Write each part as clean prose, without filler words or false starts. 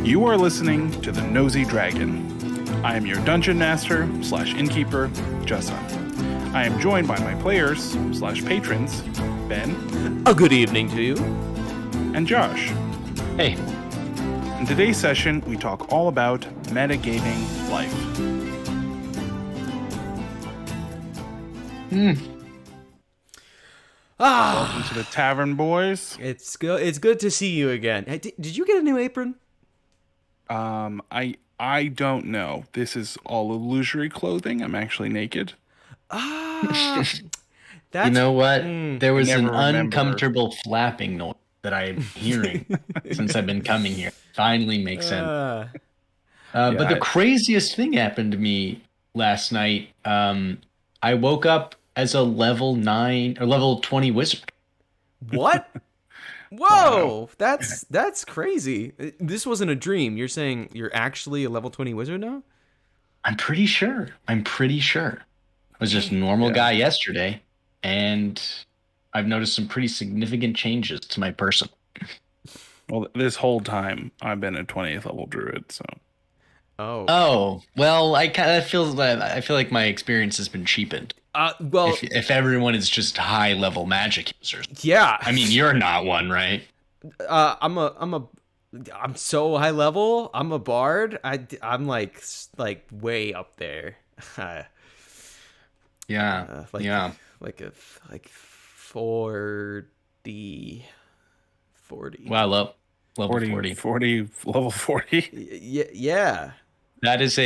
You are listening to the Nosy Dragon. I am your dungeon master / innkeeper, Justson. I am joined by my players / patrons, Ben. A good evening to you. And Josh. Hey. In today's session, we talk all about metagaming life. Welcome to the tavern, boys. It's good to see you again. Hey, did you get a new apron? I don't know. This is all illusory clothing. I'm actually naked. That's, you know what? There was an remember. uncomfortable flapping noise that I'm hearing since I've been coming here. Finally makes sense. But the craziest thing happened to me last night. I woke up as a level 9 or level 20 wizard. What? Whoa, that's crazy. This wasn't a dream. You're saying you're actually a level 20 wizard now? I'm pretty sure. I was just a normal guy yesterday, and I've noticed some pretty significant changes to my person. Well, this whole time I've been a 20th level druid, so. Oh, well, I feel like my experience has been cheapened. Well, if everyone is just high level magic users. Yeah. I mean, you're not one, right? I'm so high level. I'm a bard. I'm like way up there. Like 40. Wow, level 40. Level 40. Yeah. That is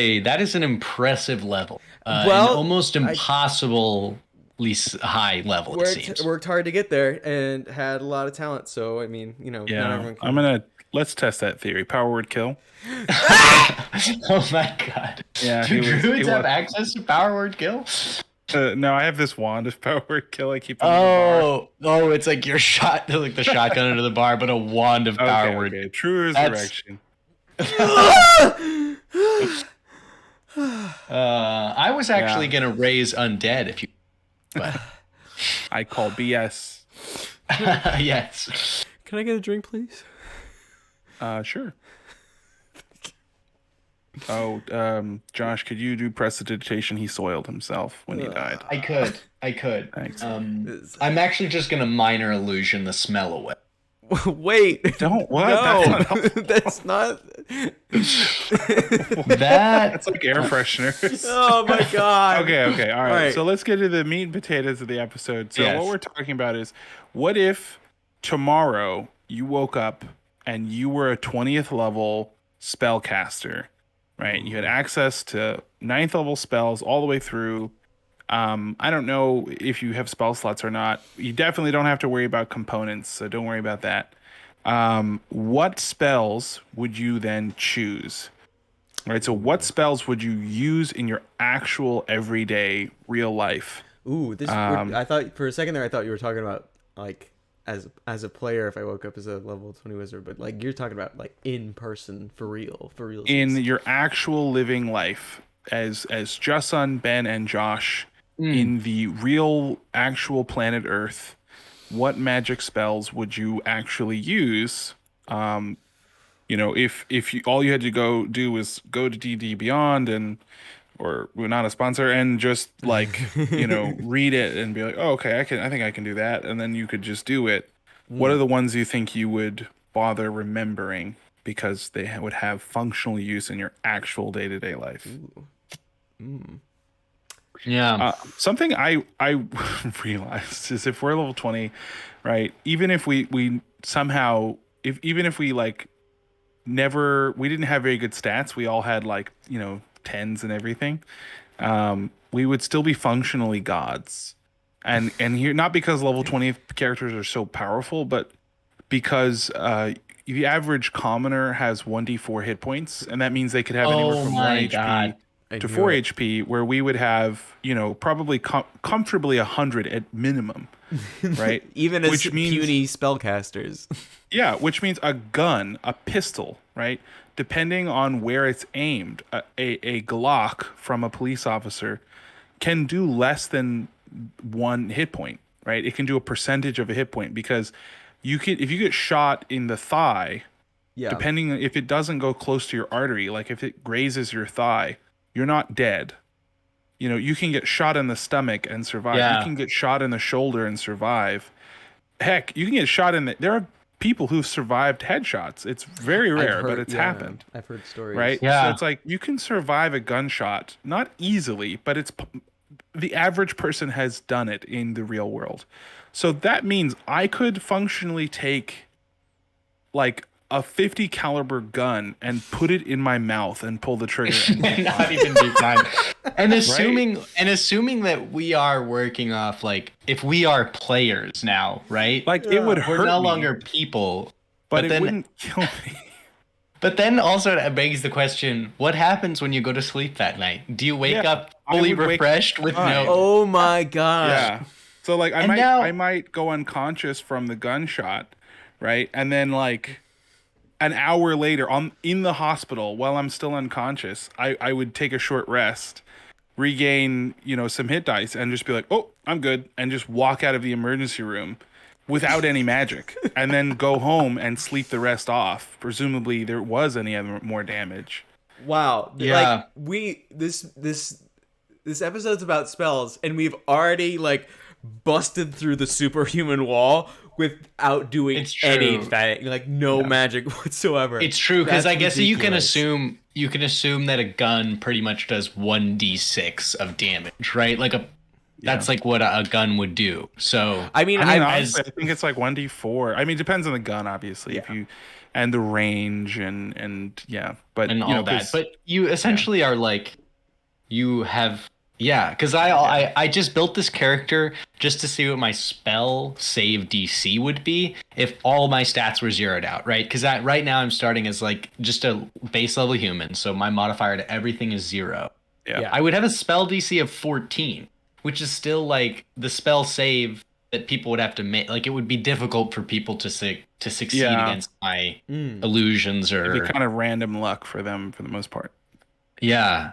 an impressive level. Well, an almost impossibly high level. Worked hard to get there and had a lot of talent. So I mean, not everyone can. Let's test that theory. Power word kill. Oh my god! Yeah, do druids have access to power word kill? No, I have this wand of power word kill. I keep. Oh, it's like your shot, like the shotgun under the bar, but a wand of power word. Okay. True resurrection. I was actually gonna raise undead if you, but I call BS. Yes. Can I get a drink, please? Sure. Josh, could you do prestidigitation? He soiled himself when he died. I could. Thanks. I'm actually just gonna minor illusion the smell away. Wait. Don't what? No, that's not. That's like air fresheners. Oh my god. Okay. All right. So let's get to the meat and potatoes of the episode. So what we're talking about is, what if tomorrow you woke up and you were a 20th level spellcaster, right? You had access to 9th level spells all the way through. I don't know if you have spell slots or not. You definitely don't have to worry about components, so don't worry about that. What spells would you then choose? All right, so what spells would you use in your actual everyday real life? Ooh, I thought for a second there, I thought you were talking about like as a player if I woke up as a level 20 wizard, but like you're talking about like in person for real. In your actual living life as Justson, Ben, and Josh. In the real, actual planet Earth, what magic spells would you actually use? If all you had to go do was go to D&D Beyond or we're not a sponsor, and just like read it and be like, oh, okay, I think I can do that, and then you could just do it. What are the ones you think you would bother remembering because they would have functional use in your actual day-to-day life? Yeah. Something I realized is if we're level 20, right? Even if we somehow, even if we like we didn't have very good stats, we all had like 10s and everything. We would still be functionally gods, and here not because level 20 characters are so powerful, but because the average commoner has 1d4 hit points, and that means they could have anywhere from 1 HP. To 4 HP, where we would have, probably comfortably 100 at minimum, right? Even as puny spellcasters. Yeah, which means a gun, a pistol, right? Depending on where it's aimed, a Glock from a police officer can do less than 1 hit point, right? It can do a percentage of a hit point because if you get shot in the thigh, Yeah. depending if it doesn't go close to your artery, like if it grazes your thigh, you're not dead. You know, you can get shot in the stomach and survive. You Yeah. can get shot in the shoulder and survive. Heck, you can get shot in the. There are people who've survived headshots. It's very rare, but it's happened. I've heard stories. Right? Yeah. So it's like you can survive a gunshot, not easily, but the average person has done it in the real world. So that means I could functionally take like a 50 caliber gun and put it in my mouth and pull the trigger and Not even do time. And assuming that we are working off like if we are players now, right? like it would hurt We're no me, longer people. but it then wouldn't kill me. But then also it begs the question, what happens when you go to sleep that night? Do you wake up fully refreshed with no Oh my gosh. Yeah. So like I might go unconscious from the gunshot, right? And then like an hour later in the hospital while I'm still unconscious, I would take a short rest, regain, some hit dice and just be like, "Oh, I'm good," and just walk out of the emergency room without any magic and then go home and sleep the rest off. Presumably there was any other more damage. Wow. Yeah. Like this episode's about spells and we've already like busted through the superhuman wall without doing anything, like no magic whatsoever. It's true, because I guess ridiculous. you can assume that a gun pretty much does 1d6 of damage, right? Like that's like what a gun would do. So I mean, honestly, I think it's like 1d4. I mean, it depends on the gun, obviously, if you and the range and yeah, but and all that. But you essentially are like you have. Yeah, because I just built this character just to see what my spell save DC would be if all my stats were zeroed out, right? Because right now I'm starting as like just a base level human, so my modifier to everything is 0. Yeah. I would have a spell DC of 14, which is still like the spell save that people would have to make. Like it would be difficult for people to succeed against my illusions or it'd be kind of random luck for them for the most part. Yeah.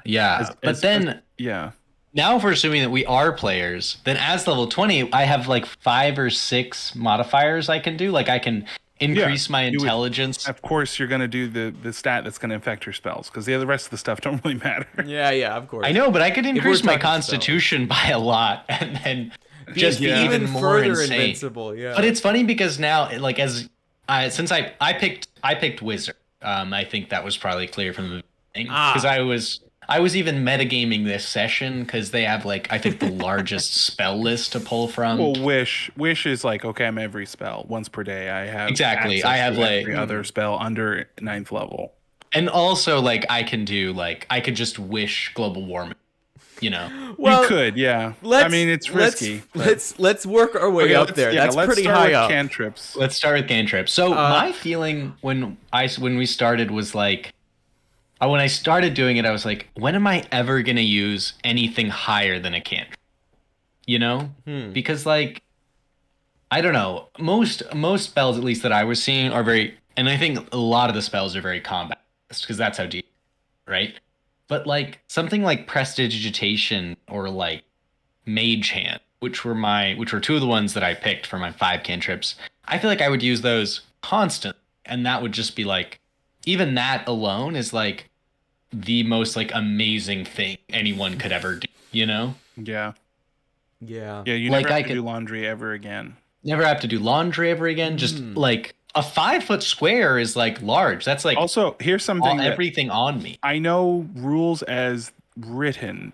Now, if we're assuming that we are players, then as level 20, I have like 5 or 6 modifiers I can do. Like I can increase my intelligence. Of course, you're going to do the stat that's going to affect your spells because the rest of the stuff don't really matter. Yeah, of course. I know, but I could increase my constitution by a lot and then just be even more further insane. Invincible. Yeah. But it's funny because now, like since I picked wizard, I think that was probably clear from the beginning because I was even metagaming this session because they have like I think the largest spell list to pull from. Well, wish is like okay, I'm every spell once per day. I have exactly. I have like every other spell under 9th level, and also like I can do like I could just wish global warming. Well, you could, yeah. I mean, it's risky. Let's work our way up there. That's pretty high up. Cantrips. Let's start with cantrips. So my feeling when we started was like. When I started doing it, I was like, when am I ever going to use anything higher than a cantrip? Because like, I don't know, most spells, at least that I was seeing are very, and I think a lot of the spells are very combat because that's how deep, right? But like something like Prestidigitation or like Mage Hand, which were 2 of the ones that I picked for my 5 cantrips. I feel like I would use those constantly. And that would just be like, even that alone is like the most like amazing thing anyone could ever do, Yeah. Yeah. You like never have to do laundry ever again. Never have to do laundry ever again. Just like a 5-foot square is like large. That's like also here's something everything on me. I know rules as written.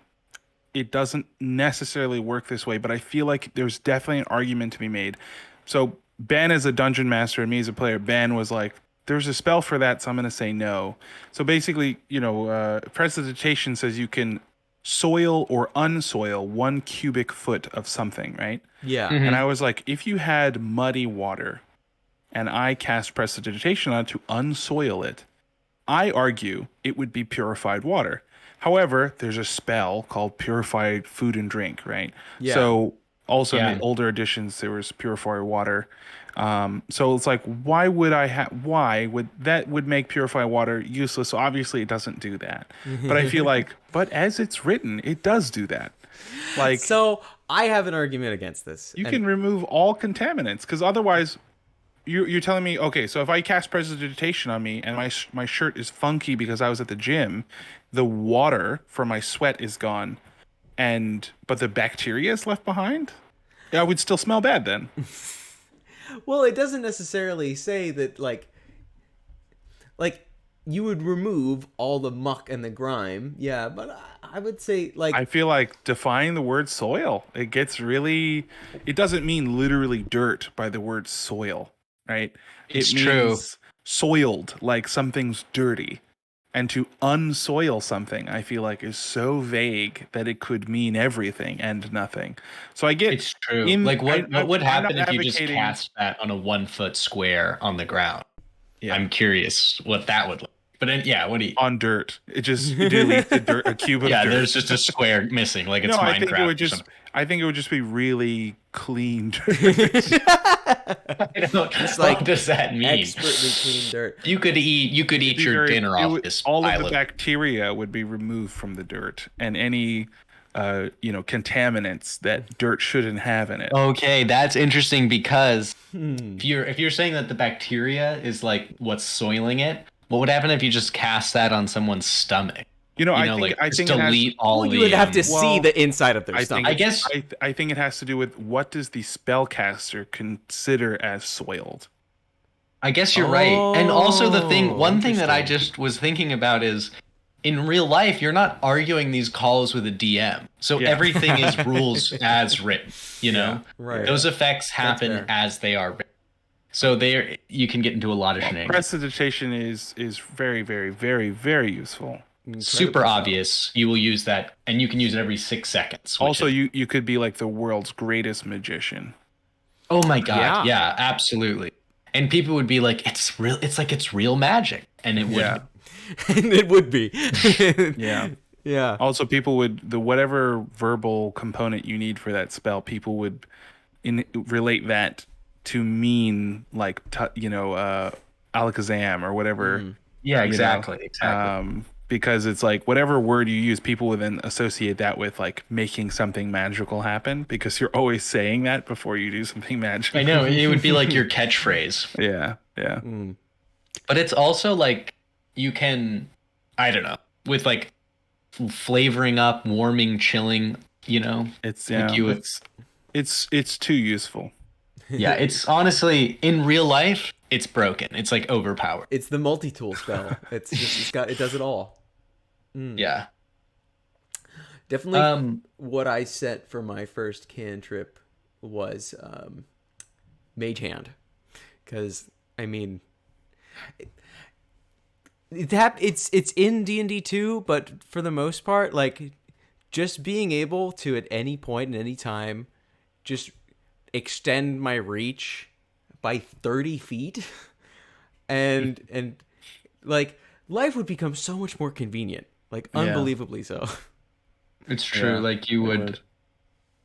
It doesn't necessarily work this way, but I feel like there's definitely an argument to be made. So Ben as a dungeon master and me as a player, Ben was like, there's a spell for that, so I'm going to say no. So basically, Prestidigitation says you can soil or unsoil 1 cubic foot of something, right? Yeah. Mm-hmm. And I was like, if you had muddy water and I cast Prestidigitation on it to unsoil it, I argue it would be purified water. However, there's a spell called Purified Food and Drink, right? Yeah. So also in the older editions, there was Purified Water. So it's like, why would that would make purified water useless? So obviously it doesn't do that. But I feel like, but as it's written, it does do that. Like, so I have an argument against this. You can remove all contaminants because otherwise, you're telling me, okay, so if I cast prestidigitation on me and my shirt is funky because I was at the gym, the water from my sweat is gone, but the bacteria is left behind. Yeah, I would still smell bad then. Well, it doesn't necessarily say that like you would remove all the muck and the grime. Yeah, but I would say I like feel like defining the word soil, it gets really, it doesn't mean literally dirt by the word soil, right? It's It true. means soiled, like something's dirty. And to unsoil something, I feel like is so vague that it could mean everything and nothing. So I get It's true. Like what would I'm not happen if you just advocating, cast that on a 1 foot square on the ground? yeah, I'm curious what that would look. But then, yeah, what do you? on dirt. It just deletes a cube of Yeah, dirt. there's just a square missing, like it's No, Minecraft or something. I think it would just be really clean dirt. I don't, it's what like does that mean? expertly clean dirt. You could eat your dinner off this all of pile the bacteria would be removed from the dirt and any contaminants that dirt shouldn't have in it. Okay, that's interesting because if you're saying that the bacteria is like what's soiling it, what would happen if you just cast that on someone's stomach? I Just think it has, delete all Well, the. you would have to see well, the inside of their I stomach. think I guess I think it has to do with what does the spellcaster consider as soiled. I guess you're right. And also one thing that I Interesting. just was thinking about is in real life, you're not arguing these calls with a DM. So Yeah. everything is rules as written, you know? right. Those effects happen fair. as they are written. So you can get into a lot of shenanigans. Prestidigitation is very, very, very, very useful. Super obvious. You will use that and you can use it every 6 seconds. Also, you could be like the world's greatest magician. Oh my god. Yeah. Yeah, absolutely. And people would be like, it's real, it's like it's real magic. And it would Yeah. And it would be. Yeah. Yeah. Also, people would whatever verbal component you need for that spell, people would relate that to mean like alakazam or whatever. Yeah, you know, exactly. because it's like whatever word you use, people would then associate that with like making something magical happen because you're always saying that before you do something magical. I know, it would be like your catchphrase. Yeah. But it's also like you can, I don't know, with like flavoring up, warming, chilling, It's like it's too useful. yeah, it's honestly in real life, it's broken. It's like overpowered. It's the multi-tool spell. It does it all. Yeah. Definitely what I set for my first cantrip was Mage Hand. Because, I mean, it's in D&D 2, but for the most part, like, just being able to, at any point and any time, just extend my reach by 30 feet and like life would become so much more convenient, like unbelievably so. It's true. Yeah, like you would.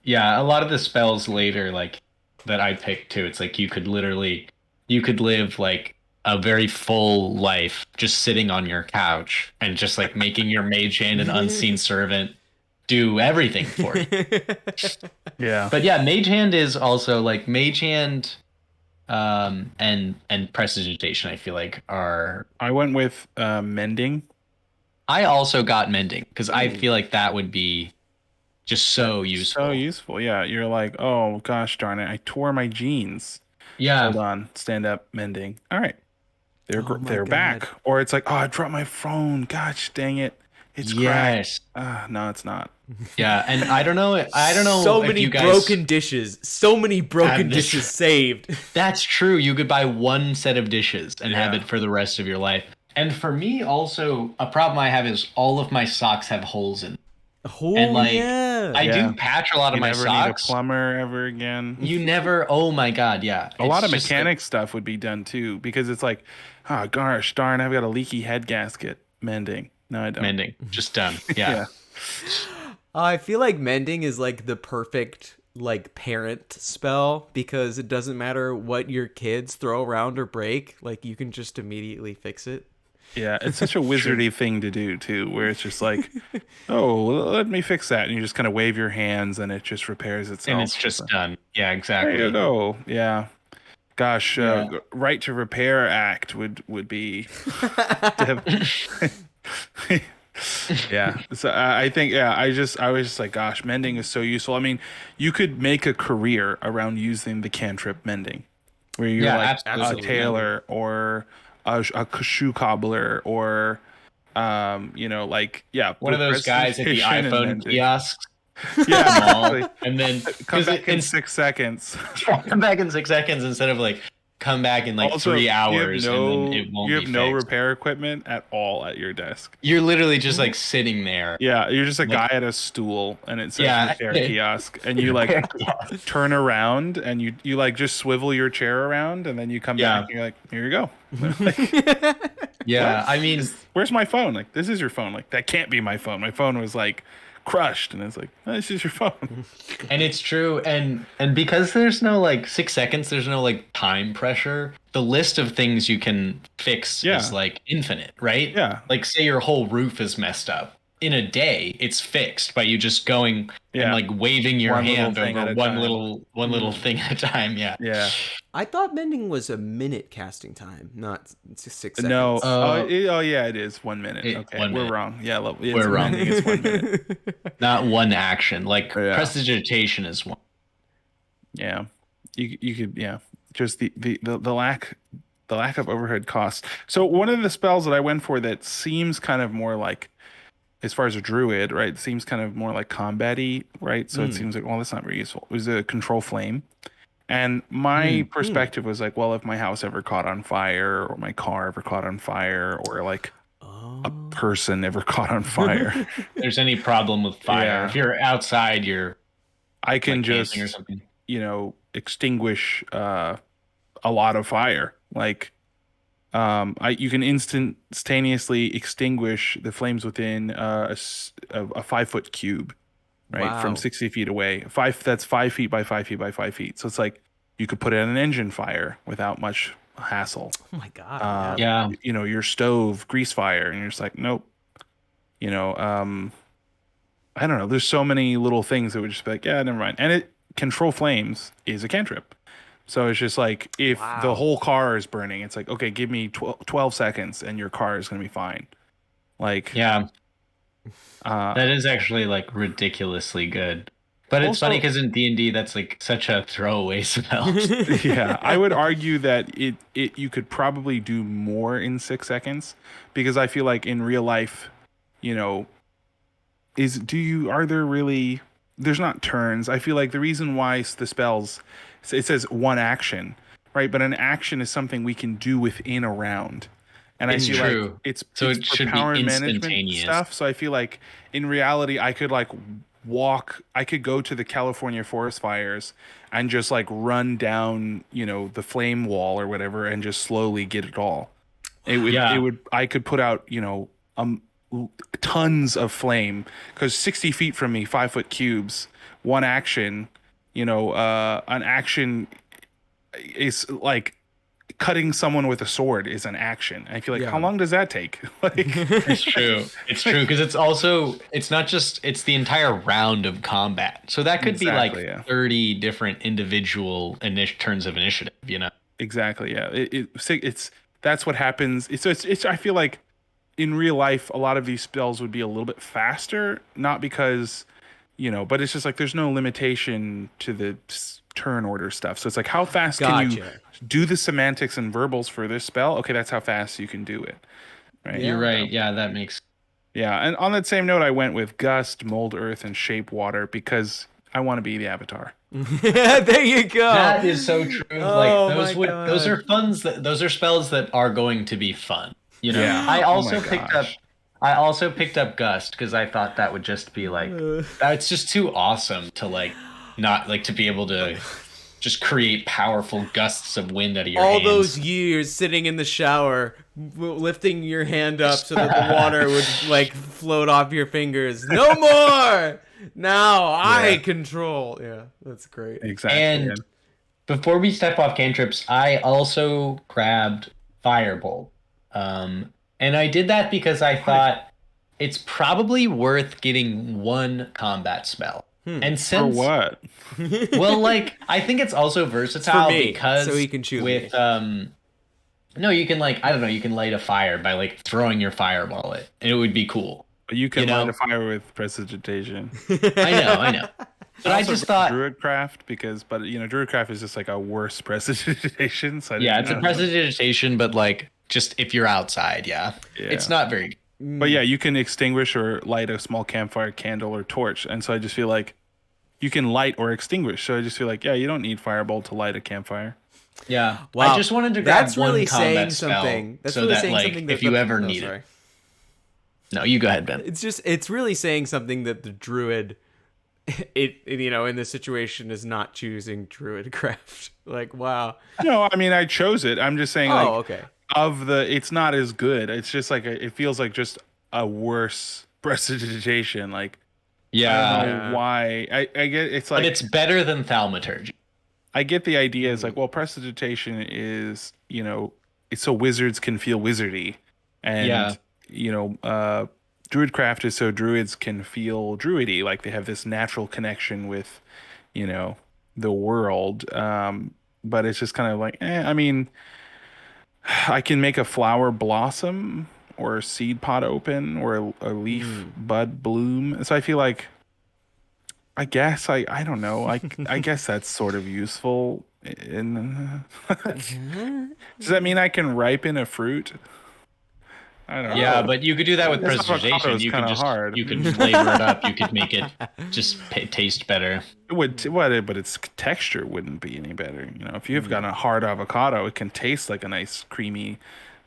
Yeah, a lot of the spells later, like that I picked too, it's like you could live like a very full life just sitting on your couch and just like making your mage hand and unseen servant do everything for you. Yeah. But yeah, mage hand is also like mage hand and prestidigitation, I feel like are. I went with mending. I also got mending because I feel like that would be just so useful. So useful. Yeah. You're like, oh gosh darn it, I tore my jeans. Yeah. Hold on, stand up, mending. All right. They're God. back. Or it's like, oh, I dropped my phone. Gosh dang it. It's cracked. No, it's not. Yeah, and I don't know. So if many you guys, broken dishes. So many broken this- dishes saved. That's true. You could buy one set of dishes and have it for the rest of your life. And for me, also, a problem I have is all of my socks have holes in them. Oh, And like, yeah. I do patch a lot of You my never need a socks. plumber ever again. You never. Oh my god, yeah. A lot of It's just mechanic stuff would be done too because it's like, oh gosh darn, I've got a leaky head gasket. Mending. No, I don't. mending, just done. Yeah. I feel like mending is like the perfect like parent spell because it doesn't matter what your kids throw around or break, like you can just immediately fix it. Yeah, it's such a wizardy thing to do too, where it's just like, oh, let me fix that, and you just kind of wave your hands, and it just repairs itself. And it's just done. Yeah, exactly. There you go. Yeah, Gosh, Yeah. right to repair act would be. Yeah. So I think I was just like, gosh, mending is so useful. I mean, you could make a career around using the cantrip mending, where you're Yeah, like a absolutely. tailor or a shoe cobbler or like One of with those guys at the prestidigitation and iPhone mending. kiosks Yeah, at the mall, exactly. and then Come because back in 6 seconds. come back in 6 seconds instead of like come back in like Also, 3 hours, and then it you won't have be no fixed. repair equipment at all at your desk. You're literally just like sitting there. Yeah, you're just a Like, guy at a stool and it says yeah. repair kiosk and you like turn around and you like just swivel your chair around and then you come Yeah. back and you're like, here you go. Like, Yeah, I mean, where's my phone? Like, this is your phone. Like, that can't be my phone. My phone was like crushed and it's like, oh, this is your phone. and it's true, and because there's no like 6 seconds, there's no like time pressure. The list of things you can fix Yeah. is like infinite, right? Yeah. Like say your whole roof is messed up. In a day, it's fixed by you just going Yeah. and like waving your One little hand thing at over a one time. little thing at a time. Yeah. Yeah. I thought mending was a minute casting time, not 6 seconds. No. Uh, Yeah, it is 1 minute. Okay. 1 We're minute. wrong. Yeah. We're wrong. Mending is 1 minute. Not one action. Like Yeah. prestidigitation is one. Yeah. You could, just the lack of overhead costs. So one of the spells that I went for that seems kind of more like, as far as a druid, right, seems kind of more like combat-y, right? So it seems like, well, that's not very useful. It was a control flame. And my perspective was like, well, if my house ever caught on fire or my car ever caught on fire or like a person ever caught on fire, If there's any problem with fire, Yeah. if you're outside, you're I can like just, camping or something. extinguish a lot of fire. Like, you can instantaneously extinguish the flames within a 5 foot cube, right, Wow. from 60 feet away. That's 5 feet by 5 feet by 5 feet. So it's like you could put out an engine fire without much hassle. Oh my god. Yeah. Your stove grease fire, and you're just like, nope. I don't know. There's so many little things that would just be like, yeah, never mind. And control flames is a cantrip. So it's just like, if the whole car is burning, it's like, okay, give me 12 seconds and your car is going to be fine. Like, Yeah. That is actually like ridiculously good. But it's Also- funny because in D&D that's like such a throwaway spell. yeah, I would argue that you could probably do more in 6 seconds, because I feel like in real life, are there really, there's not turns. I feel like the reason why the spells, it says one action, right? But an action is something we can do within a round. And It's I feel true. like it's So it's it for should be power management instantaneous. stuff. So I feel like in reality, I could like I could go to the California forest fires and just like run down, the flame wall or whatever, and just slowly get it all. I could put out, tons of flame, because 60 feet from me, 5 foot cubes, one action, an action is like cutting someone with a sword is an action. I feel like, how long does that take? Like, It's true. It's true because it's not just, it's the entire round of combat. So that could Exactly, be like yeah. 30 different individual turns of initiative, exactly, yeah. That's what happens. It's I feel like in real life, a lot of these spells would be a little bit faster, not because, but it's just like there's no limitation to the turn order stuff. So it's like, how fast can you do the semantics and verbals for this spell? Okay, that's how fast you can do it. Right? You're right. Yeah, that makes. Yeah, and on that same note, I went with Gust, Mold Earth, and Shape Water because I want to be the Avatar. There you go. That is so true. Oh, Like my God. those are spells that are going to be fun. Yeah. I Oh also my picked gosh. up Gust because I thought that would just be like that's just too awesome to like not like to be able to just create powerful gusts of wind out of your All hands. those years sitting in the shower, lifting your hand up so that the water would like float off your fingers. No more. Now I control. Yeah, that's great. Exactly. And before we step off cantrips, I also grabbed Firebolt. And I did that because I thought it's probably worth getting one combat spell. And For since what? well, like I think it's also versatile me, because so he can choose with me. no, you can like I don't know, you can light a fire by like throwing your fireball at it, and it would be cool. But you You can light a know? fire with prestidigitation. I know. But I I also just go thought, Druidcraft because, but Druidcraft is just like a worse prestidigitation. So I yeah, didn't it's a know. prestidigitation, but like just if you're outside, yeah. Yeah. It's not very But yeah, you can extinguish or light a small campfire, candle, or torch. And so I just feel like you can light or extinguish. So I just feel like, yeah, you don't need Firebolt to light a campfire. yeah. I Wow, just wanted to grab that's one really combat saying spell something. That's so really that saying like something that if you ever oh, need sorry. it. No, you go ahead, Ben. It's really saying something that the druid, in this situation is not choosing druid craft. Like, wow. No, I mean, I chose it. I'm just saying, Oh, like, okay. it's not as good. It's just like, it feels like just a worse prestidigitation. Like, I don't Yeah. know Yeah. why. I get, it's But like, it's better than thaumaturgy. I get the idea. It's like, well, prestidigitation is, it's so wizards can feel wizardy, Yeah. and druidcraft is so druids can feel druidy, like they have this natural connection with, you know, the world. But it's just kind of like, I mean, I can make a flower blossom or a seed pod open or a leaf bud bloom. So I feel like I guess I don't know. I guess that's sort of useful. Does that mean I can ripen a fruit? I don't Yeah, know. but you could do that with This avocado prestidigitation. is You could kind of just hard. you could flavor it up. You could make it just taste better. It would what? But its texture wouldn't be any better. If you've got a hard avocado, it can taste like a nice creamy.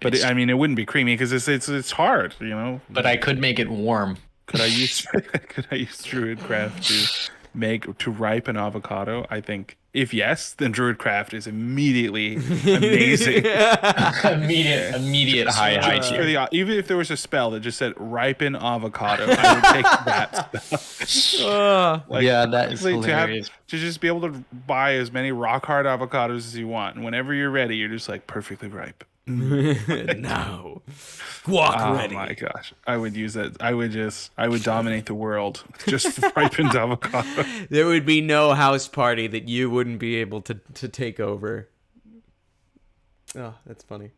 But It's- I mean, it wouldn't be creamy because it's hard. But I could make it warm. Could I use could I use Druidcraft to ripe an avocado? I think if yes, then Druidcraft is immediately amazing. Immediate high tier. Even if there was a spell that just said ripen avocado, I would take that spell. Yeah, that is honestly, hilarious. to just be able to buy as many rock hard avocados as you want, and whenever you're ready, you're just like perfectly ripe. No. Guac ready. Oh my gosh. I would use that. I would dominate the world. Just ripened avocado. There would be no house party that you wouldn't be able to take over. Oh, that's funny.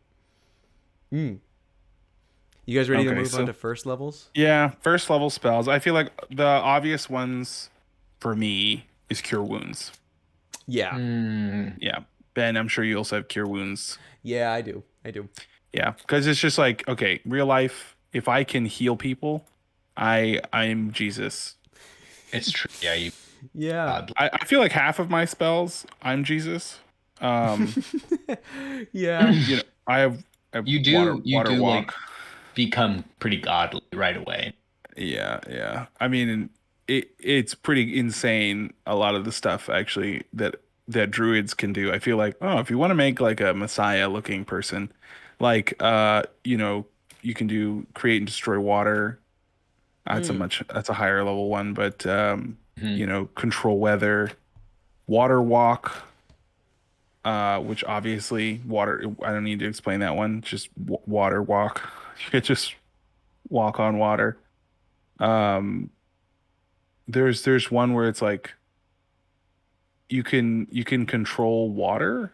You guys ready to move on to first levels? Yeah, first level spells. I feel like the obvious ones for me is Cure Wounds. Yeah. Yeah. Ben, I'm sure you also have Cure Wounds. Yeah, I do. Yeah, because it's just like, okay, real life, if I can heal people, I'm Jesus. It's true. Yeah, Yeah. I feel like half of my spells, I'm Jesus. Yeah. I have you do water walk. like become pretty godly right away. Yeah. I mean, it's pretty insane. A lot of the stuff actually that druids can do. I feel like, if you want to make like a messiah looking person, like you can do create and destroy water. That's a higher level one, but control weather, water walk, which obviously water. I don't need to explain that one. Just water walk. You could just walk on water. There's one where it's like you can control water.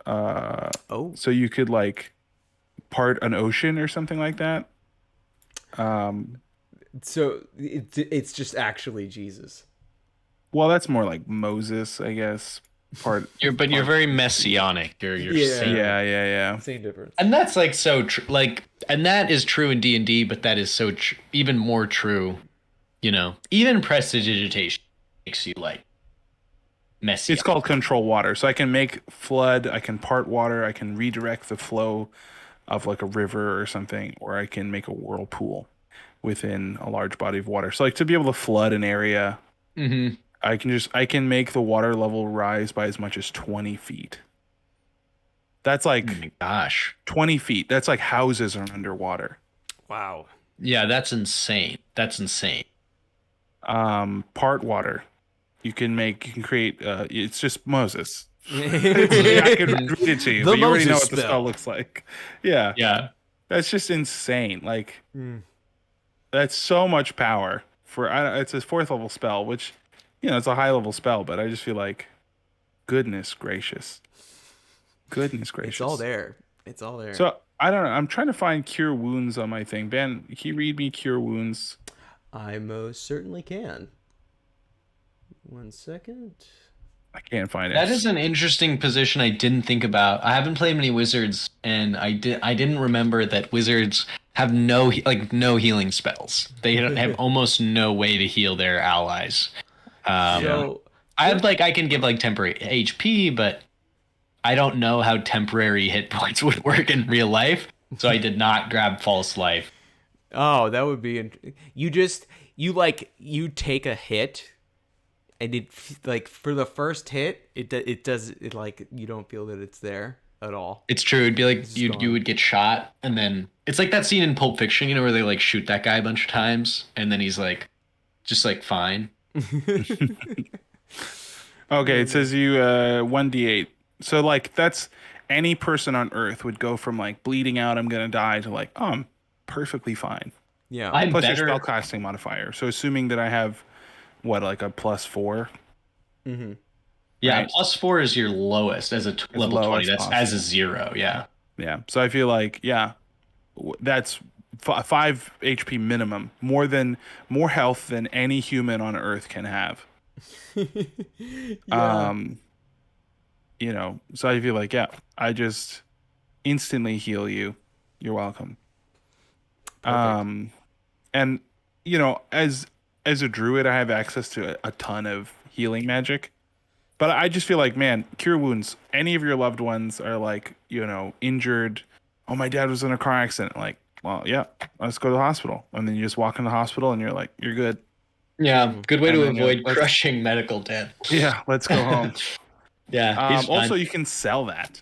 So you could like part an ocean or something like that. So it's just actually Jesus. Well, that's more like Moses, I guess. You're very messianic. You're saint. Yeah. Same difference. And that's like so true. Like, and that is true in D&D, but that is so even more true. Even prestidigitation makes you like messy. It's called control water. So I can make flood, I can part water, I can redirect the flow of like a river or something, or I can make a whirlpool within a large body of water. So like to be able to flood an area, I can make the water level rise by as much as 20 feet. That's like, oh my gosh, 20 feet. That's like houses are underwater. Wow. Yeah, that's insane. Part water. You can create, it's just Moses. I could read it to you, but you already know what the spell looks like. Yeah. Yeah. That's just insane. Like, that's so much power it's a 4th level spell, which it's a high level spell, but I just feel like goodness gracious. Goodness It's all gracious. there. It's all there. So I don't know. I'm trying to find cure wounds on my thing. Ben, can you read me cure wounds? I most certainly can. 1 second. I can't find it. That is an interesting position I didn't think about. I haven't played many wizards, and I didn't remember that wizards have no healing spells. They have almost no way to heal their allies. So I can give like temporary HP, but I don't know how temporary hit points would work in real life. So I did not grab false life. oh, that would be you take a hit, and it like for the first hit, it does it like you don't feel that it's there at all. It's true. It'd be like It's you gone. would get shot, and then it's like that scene in Pulp Fiction, where they like shoot that guy a bunch of times, and then he's like, just like fine. Okay, it says you 1d8. So like that's any person on Earth would go from like bleeding out, I'm gonna die, to like, oh, I'm perfectly fine. Yeah. I'm Plus your better. spellcasting modifier. So assuming that I have what, like a +4? Mm-hmm. Yeah, Right. +4 is your lowest as a level low 20. as That's as possible. a 0. Yeah. Yeah. So I feel like, yeah, that's 5 HP minimum, more health than any human on Earth can have. Yeah. So I feel like, yeah, I just instantly heal you. You're welcome. Perfect. And as a druid, I have access to a ton of healing magic. But I just feel like, man, cure wounds. Any of your loved ones are like, injured. Oh, my dad was in a car accident. Like, well, yeah, let's go to the hospital. And then you just walk in the hospital and you're like, you're good. Yeah, good way And to then avoid crushing medical debt. yeah, let's go home. Yeah, he's Also, fine. you can sell that.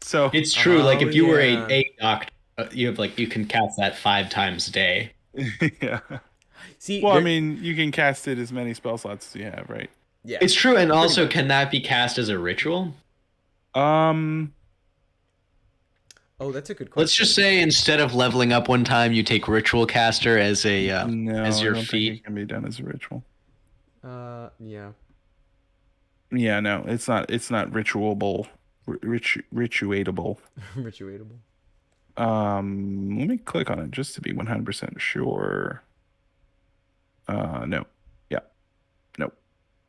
So, It's true. Like Oh if you were yeah. a doctor, you have you can cast that 5 times a day. yeah. See, Well, I mean, you can cast it as many spell slots as you have, right? yeah. It's true, and Pretty also much. can that be cast as a ritual? Um, Oh, that's a good question. Let's just say instead of leveling up one time, you take ritual caster as a no, as your I don't think feat. it can be done as a ritual. Yeah. Yeah, no, it's not. It's not rituable, rituatable. Rituatable. Let me click on it just to be 100% sure. No, yeah, no,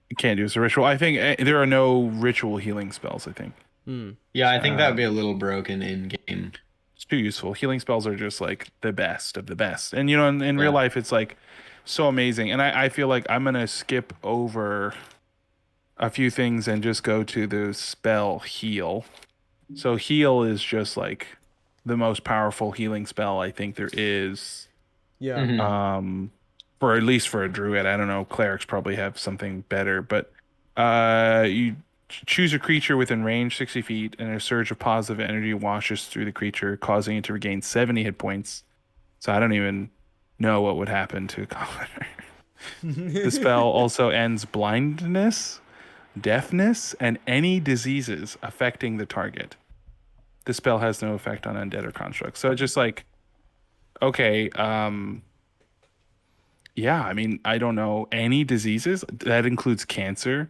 you can't do it as a ritual. I think there are no ritual healing spells. I think Hmm. Yeah, I think that would be a little broken in game. it's too useful. Healing spells are just like the best of the best, and in real Yeah. life, it's like so amazing. And I feel like I'm gonna skip over a few things and just go to the spell heal. So heal is just like the most powerful healing spell I think there is. Yeah. Mhm. For at least for a druid. I don't know. Clerics probably have something better, but you choose a creature within range 60 feet, and a surge of positive energy washes through the creature, causing it to regain 70 hit points. So I don't even know what would happen to a commoner. The spell also ends blindness, deafness, and any diseases affecting the target. The spell has no effect on undead or constructs. So it's just like, okay, yeah, I mean, I don't know any diseases. That includes cancer,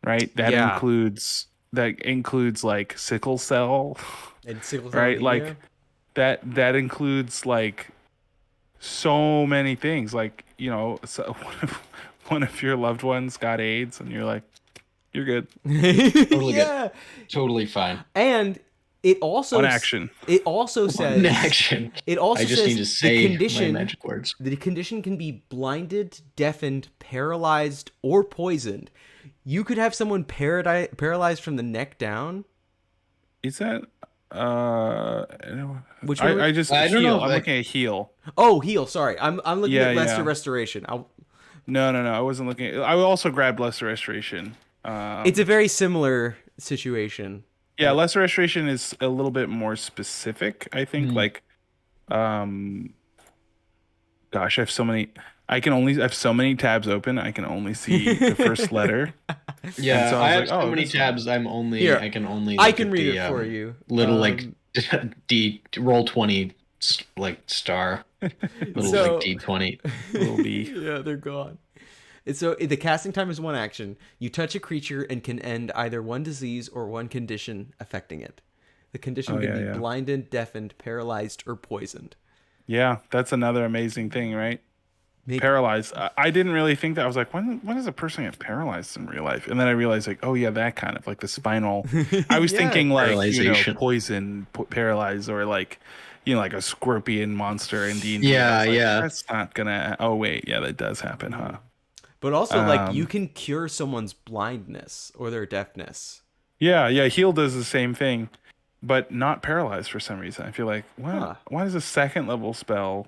right? Yeah. That includes like sickle cell, And sickle cell right? anemia. Like that includes like so many things. Like, so one of your loved ones got AIDS and you're like, you're good. Totally good. Yeah. Totally fine. And it also One action. it also says One action. it also I just says need to the say my condition magic words. the condition can be blinded, deafened, paralyzed, or poisoned. You could have someone paralyzed from the neck down. Is that Which one? I just I don't heal. know if I'm I- looking at heal. Oh, heal. Sorry, I'm looking Yeah, at Lesser yeah. Restoration. No. I wasn't looking. I also grabbed Lesser Restoration. It's a very similar situation. Yeah, Lesser Restoration is a little bit more specific, I think. Mhm. Like, gosh, I have so many tabs open. I can only see the first letter. Yeah, so I I was have like, so oh, many this one. tabs. Here, I can only. I look can at read the, it for you. Little D roll 20 like star. Little So- D20. Little B. Yeah, they're gone. So the casting time is 1 action. You touch a creature and can end either one disease or one condition affecting it. The condition Oh, can yeah, be yeah. blinded, deafened, paralyzed, or poisoned. Yeah, that's another amazing thing, right? Make Paralyzed. I didn't really think that. I was like, when does a person get paralyzed in real life? And then I realized, like, oh yeah, that kind of like the spinal. I was Yeah. thinking like, Paralyzation. poison, paralyzed, or like, like a scorpion monster in D&D. I Yeah, was like, yeah. that's not gonna. Oh wait, yeah, that does happen, huh? But also, like, you Um, can cure someone's blindness or their deafness. yeah, yeah. Heal does the same thing, but not paralyzed for some reason. I feel like, what? Huh. Why does a second level spell?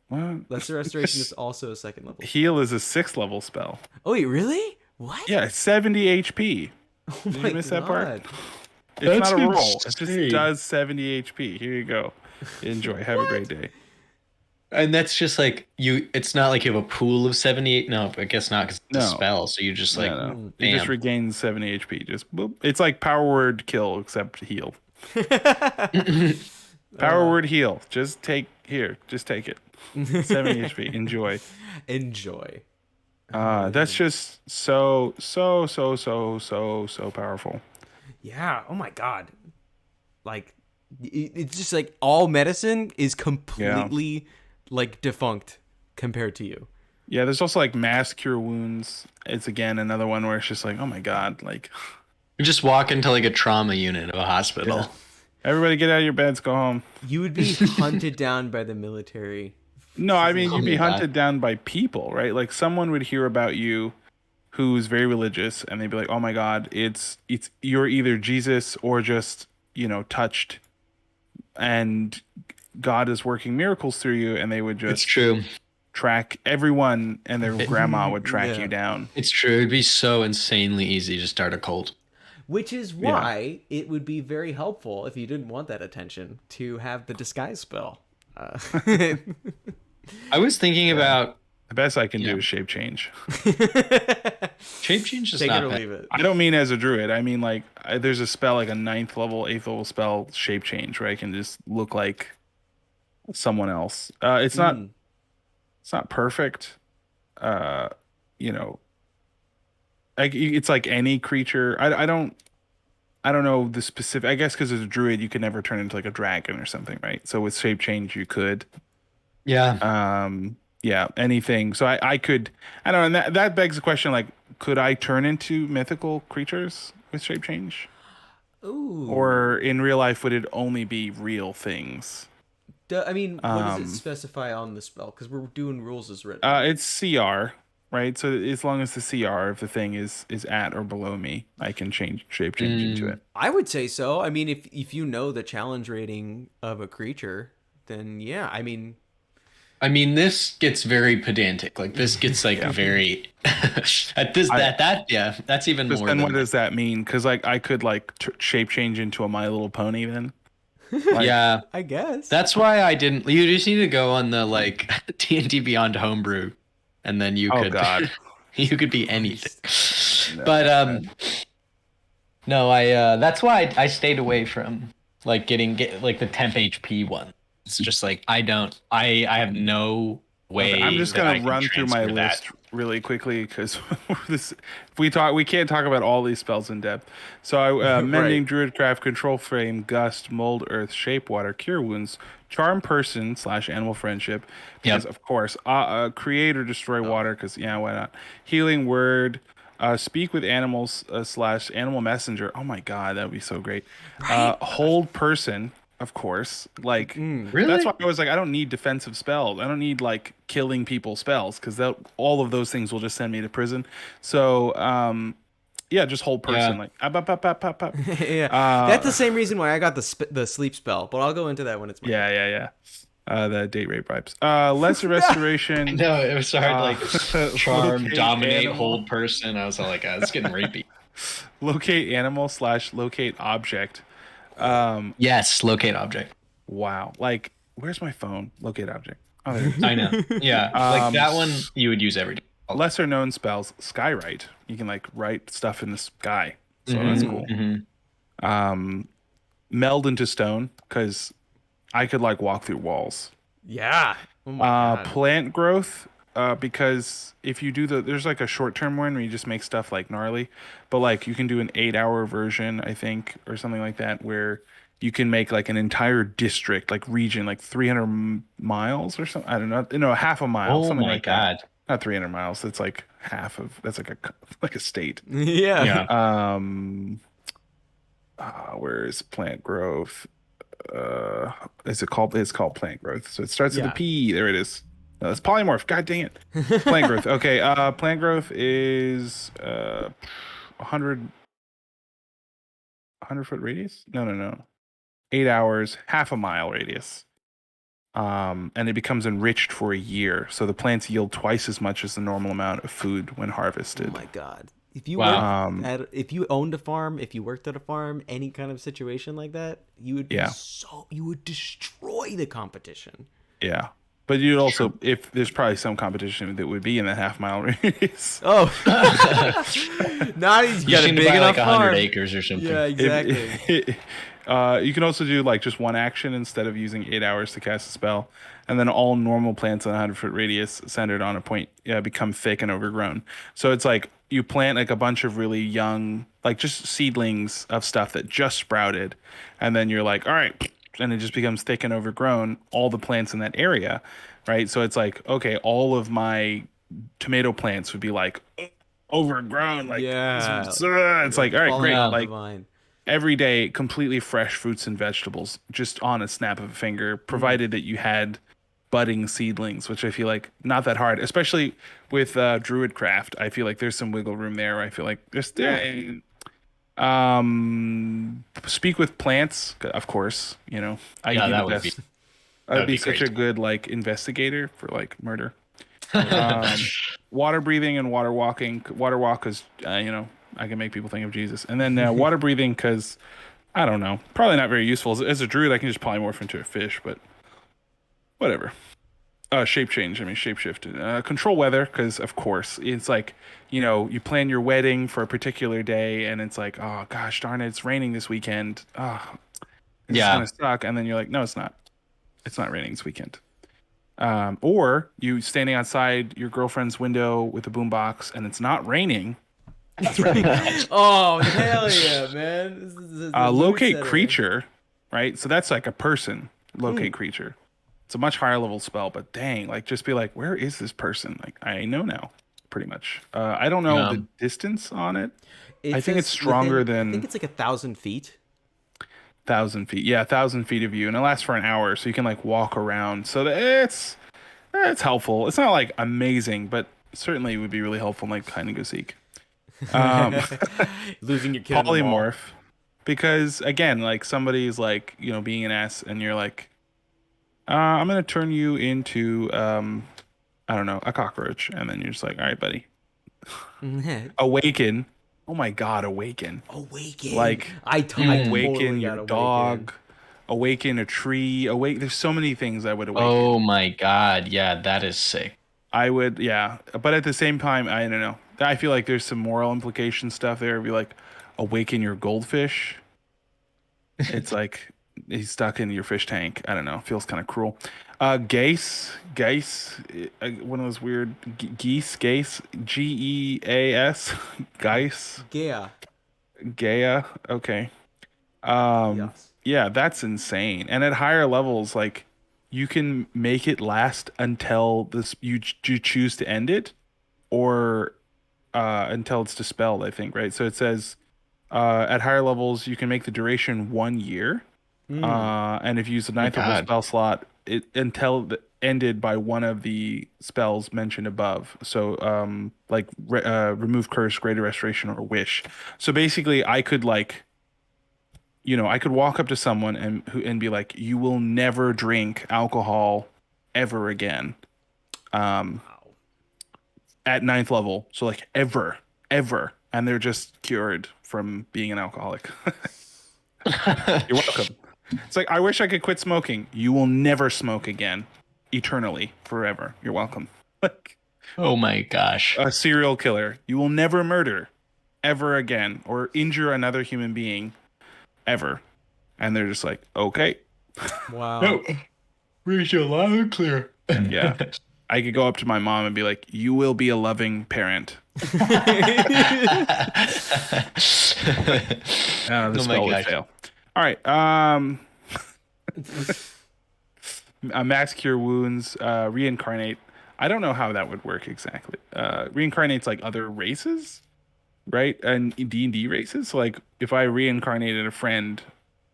What? Lesser Restoration is also a 2nd level. Heal is a 6th level spell. Oh, wait, really? What? Yeah, it's 70 HP. Oh Did my you miss that part? God. It's That's not a roll. It just insane. does 70 HP. Here you go. Enjoy. Have a great day. And that's just like it's not like you have a pool of 78. No, I guess not because it's a No. spell. So you just like, No. It just bam. regains 70 HP. Just boop. It's like power word kill except heal. Power word heal. Just take it. 70 HP. Enjoy. Enjoy. That's just so powerful. Yeah. Oh my God. Like, it's just like all medicine is completely like defunct compared to you. Yeah, there's also like mass cure wounds. It's again another one where it's just like, oh my God, like You just walk into like a trauma unit of a hospital. Yeah. everybody get out of your beds, go home. You would be hunted down by the military. No, I mean you'd be Oh my hunted down by people, right? Like someone would hear about you who's very religious and they'd be like, "Oh my God, it's you're either Jesus or just, touched and God is working miracles through you," and they would It's just true. track everyone and their grandma would track Yeah. you down. It's true. It'd be so insanely easy to start a cult. Which is why it would be very helpful if you didn't want that attention to have the disguise spell. I was thinking about The best I can do is shape change. shape change is Take it not or bad. leave it. I don't mean as a druid. I mean like there's a spell like a 9th level, 8th level spell, shape change, where I can just look like someone else. It's not perfect. Uh, you know, like it's like any creature. I don't know the specific. I guess because as a druid, you could never turn into like a dragon or something, right? So with shape change, you could. Yeah. Yeah, anything. So I could. I don't know. And that begs the question: like, could I turn into mythical creatures with shape change? Ooh. Or in real life, would it only be real things? I mean, what does it specify on the spell? Because we're doing rules as written. It's CR, right? So as long as the CR of the thing is at or below me, I can shape change into it. I would say so. I mean, if you know the challenge rating of a creature, then yeah. I mean, this gets very pedantic. Like this gets like very at this yeah. That's even Because more. then Than what does that mean? Because like I could like shape change into a My Little Pony then. yeah. I guess. That's why I didn't. You just need to go on the like D&D Beyond homebrew, and then you Oh could. God. You could be anything. But no, I that's why I stayed away from like get like the temp HP one. It's just like I have no way. I'm just that I gonna can run through my transfer that. list really quickly because this we can't talk about all these spells in depth. So mending, druidcraft, control frame, gust, mold, earth, shape water, cure wounds, charm person / animal friendship. Because of course, create or destroy water. Because why not? Healing word. Speak with animals / animal messenger. Oh my God, that would be so great. Hold person, of course. Like Really? that's why I was like, I don't need defensive spells. I don't need like killing people spells because all of those things will just send me to prison. So yeah, just hold person. Yeah. Like up. yeah, that's the same reason why I got the sleep spell. But I'll go into that when it's my Yeah. The date rape vibes. Lesser restoration. No, it was hard. Like charm, locate dominate, animal. hold person. I was all like, it's getting rapey. Locate animal / locate object. Yes, locate object. Wow. Like, where's my phone? Locate object. Oh, there it is. I know. Yeah, like that one you would use every day. Lesser known spells. Skywrite. You can like write stuff in the sky. So that's cool. Meld into stone because I could like walk through walls. yeah. Oh my God. Plant growth. because if you do there's like a short term one where you just make stuff like gnarly, but like you can do an 8 hour version, I think, or something like that, where you can make like an entire district, like region, like 300 miles or something. I don't know, half a mile, Oh something my like that. God. Not 300 miles. That's like half of that's like a like a state. Yeah. Yeah. Um, where is plant growth? Is it called? It's called plant growth. So it starts with a Yeah. P. There it is. No, it's polymorph. God dang it. Plant growth. Okay. Plant growth is 100 foot radius. No. 8 hours, half a mile radius. And it becomes enriched for a year. So the plants yield twice as much as the normal amount of food when Oh harvested. my God. If you worked Wow. if you owned a farm, if you worked at a farm, any kind of situation like that, you would be Yeah. you would destroy the competition. Yeah. But you'd also, if there's probably some competition that would be in that half mile radius. Oh, not he's You got a seem to big buy enough like 100 farm. acres or something. Yeah, exactly. You can also do like just one action instead of using 8 hours to cast a spell, and then all normal plants in a 100 foot radius centered on a point become thick and overgrown. So it's like you plant like a bunch of really young, like just seedlings of stuff that just sprouted, and then you're like, all right, and it just becomes thick and overgrown. All the plants in that area, right? So it's like, okay, all of my tomato plants would be like overgrown, like Yeah. it's like, all right, Falling great, off the like vine. every day completely fresh fruits and vegetables just on a snap of a finger, provided that you had budding seedlings, which I feel like not that hard, especially with Druidcraft. I feel like there's some wiggle room there. I feel like there's speak with plants, of course, I Yeah, do that the would be best. I'd be such great. a good like investigator for like murder. Water breathing and water walking. Water walk because I can make people think of Jesus, and then water breathing because I don't know, probably not very useful as a druid. I can just polymorph into a fish, but whatever. Shape change. I mean, shape shift. Control weather because of course it's like you plan your wedding for a particular day, and it's like, oh gosh darn it, it's raining this weekend. Oh, this is Yeah. gonna suck. And then you're like, no, it's not. It's not raining this weekend. Or you standing outside your girlfriend's window with a boombox and it's not raining. Oh, hell yeah, man. This is the mood Locate setter. creature, right? So that's like a person. Locate creature. It's a much higher level spell, but dang, like just be like, where is this person? Like I know now, pretty much. I don't know the distance on it. I think says it's stronger I think than it's like 1,000 feet. 1,000 feet. Yeah, 1,000 feet of you, and it lasts for an hour, so you can like walk around. So it's helpful. It's not like amazing, but certainly would be really helpful in like hide and go seek. Losing your kid in the mall. Polymorph, because again, like somebody's like being an ass, and you're like, I'm gonna turn you into I don't know, a cockroach, and then you're just like, all right, buddy, awaken. Oh my God, awaken. Awaken. Like I awaken totally your got dog, awaken a tree, there's so many things I would awaken. Oh my God. Yeah, that is sick. I would, yeah, but at the same time, I don't know. I feel like there's some moral implication stuff there. It'd be like, awaken your goldfish. It's like he's stuck in your fish tank. I don't know. Feels kind of cruel. Geese, one of those weird geese, Geas, geese, Yeah. Gaia. Okay. Yes. Yeah, that's insane. And at higher levels, like you can make it last until you choose to end it, or until it's dispelled, I think, right? So it says at higher levels you can make the duration 1 year. And if you use the ninth level God. spell slot, it ended by one of the spells mentioned above. So like remove curse, greater restoration, or wish. So basically I could like I could walk up to someone and be like, you will never drink alcohol ever again. At ninth level. So like ever. And they're just cured from being an alcoholic. You're welcome. It's like, I wish I could quit smoking. You will never smoke again. Eternally. Forever. You're welcome. Like Oh my gosh. a serial killer. You will never murder ever again or injure another human being ever. And they're just like, okay. Wow. No. Reach your loud and clear. Yeah. I could go up to my mom and be like, "You will be a loving parent." The Oh my spell would gosh. fail. All right. Max cure wounds. Reincarnate. I don't know how that would work exactly. Reincarnate's like other races, right? And D&D races. So like, if I reincarnated a friend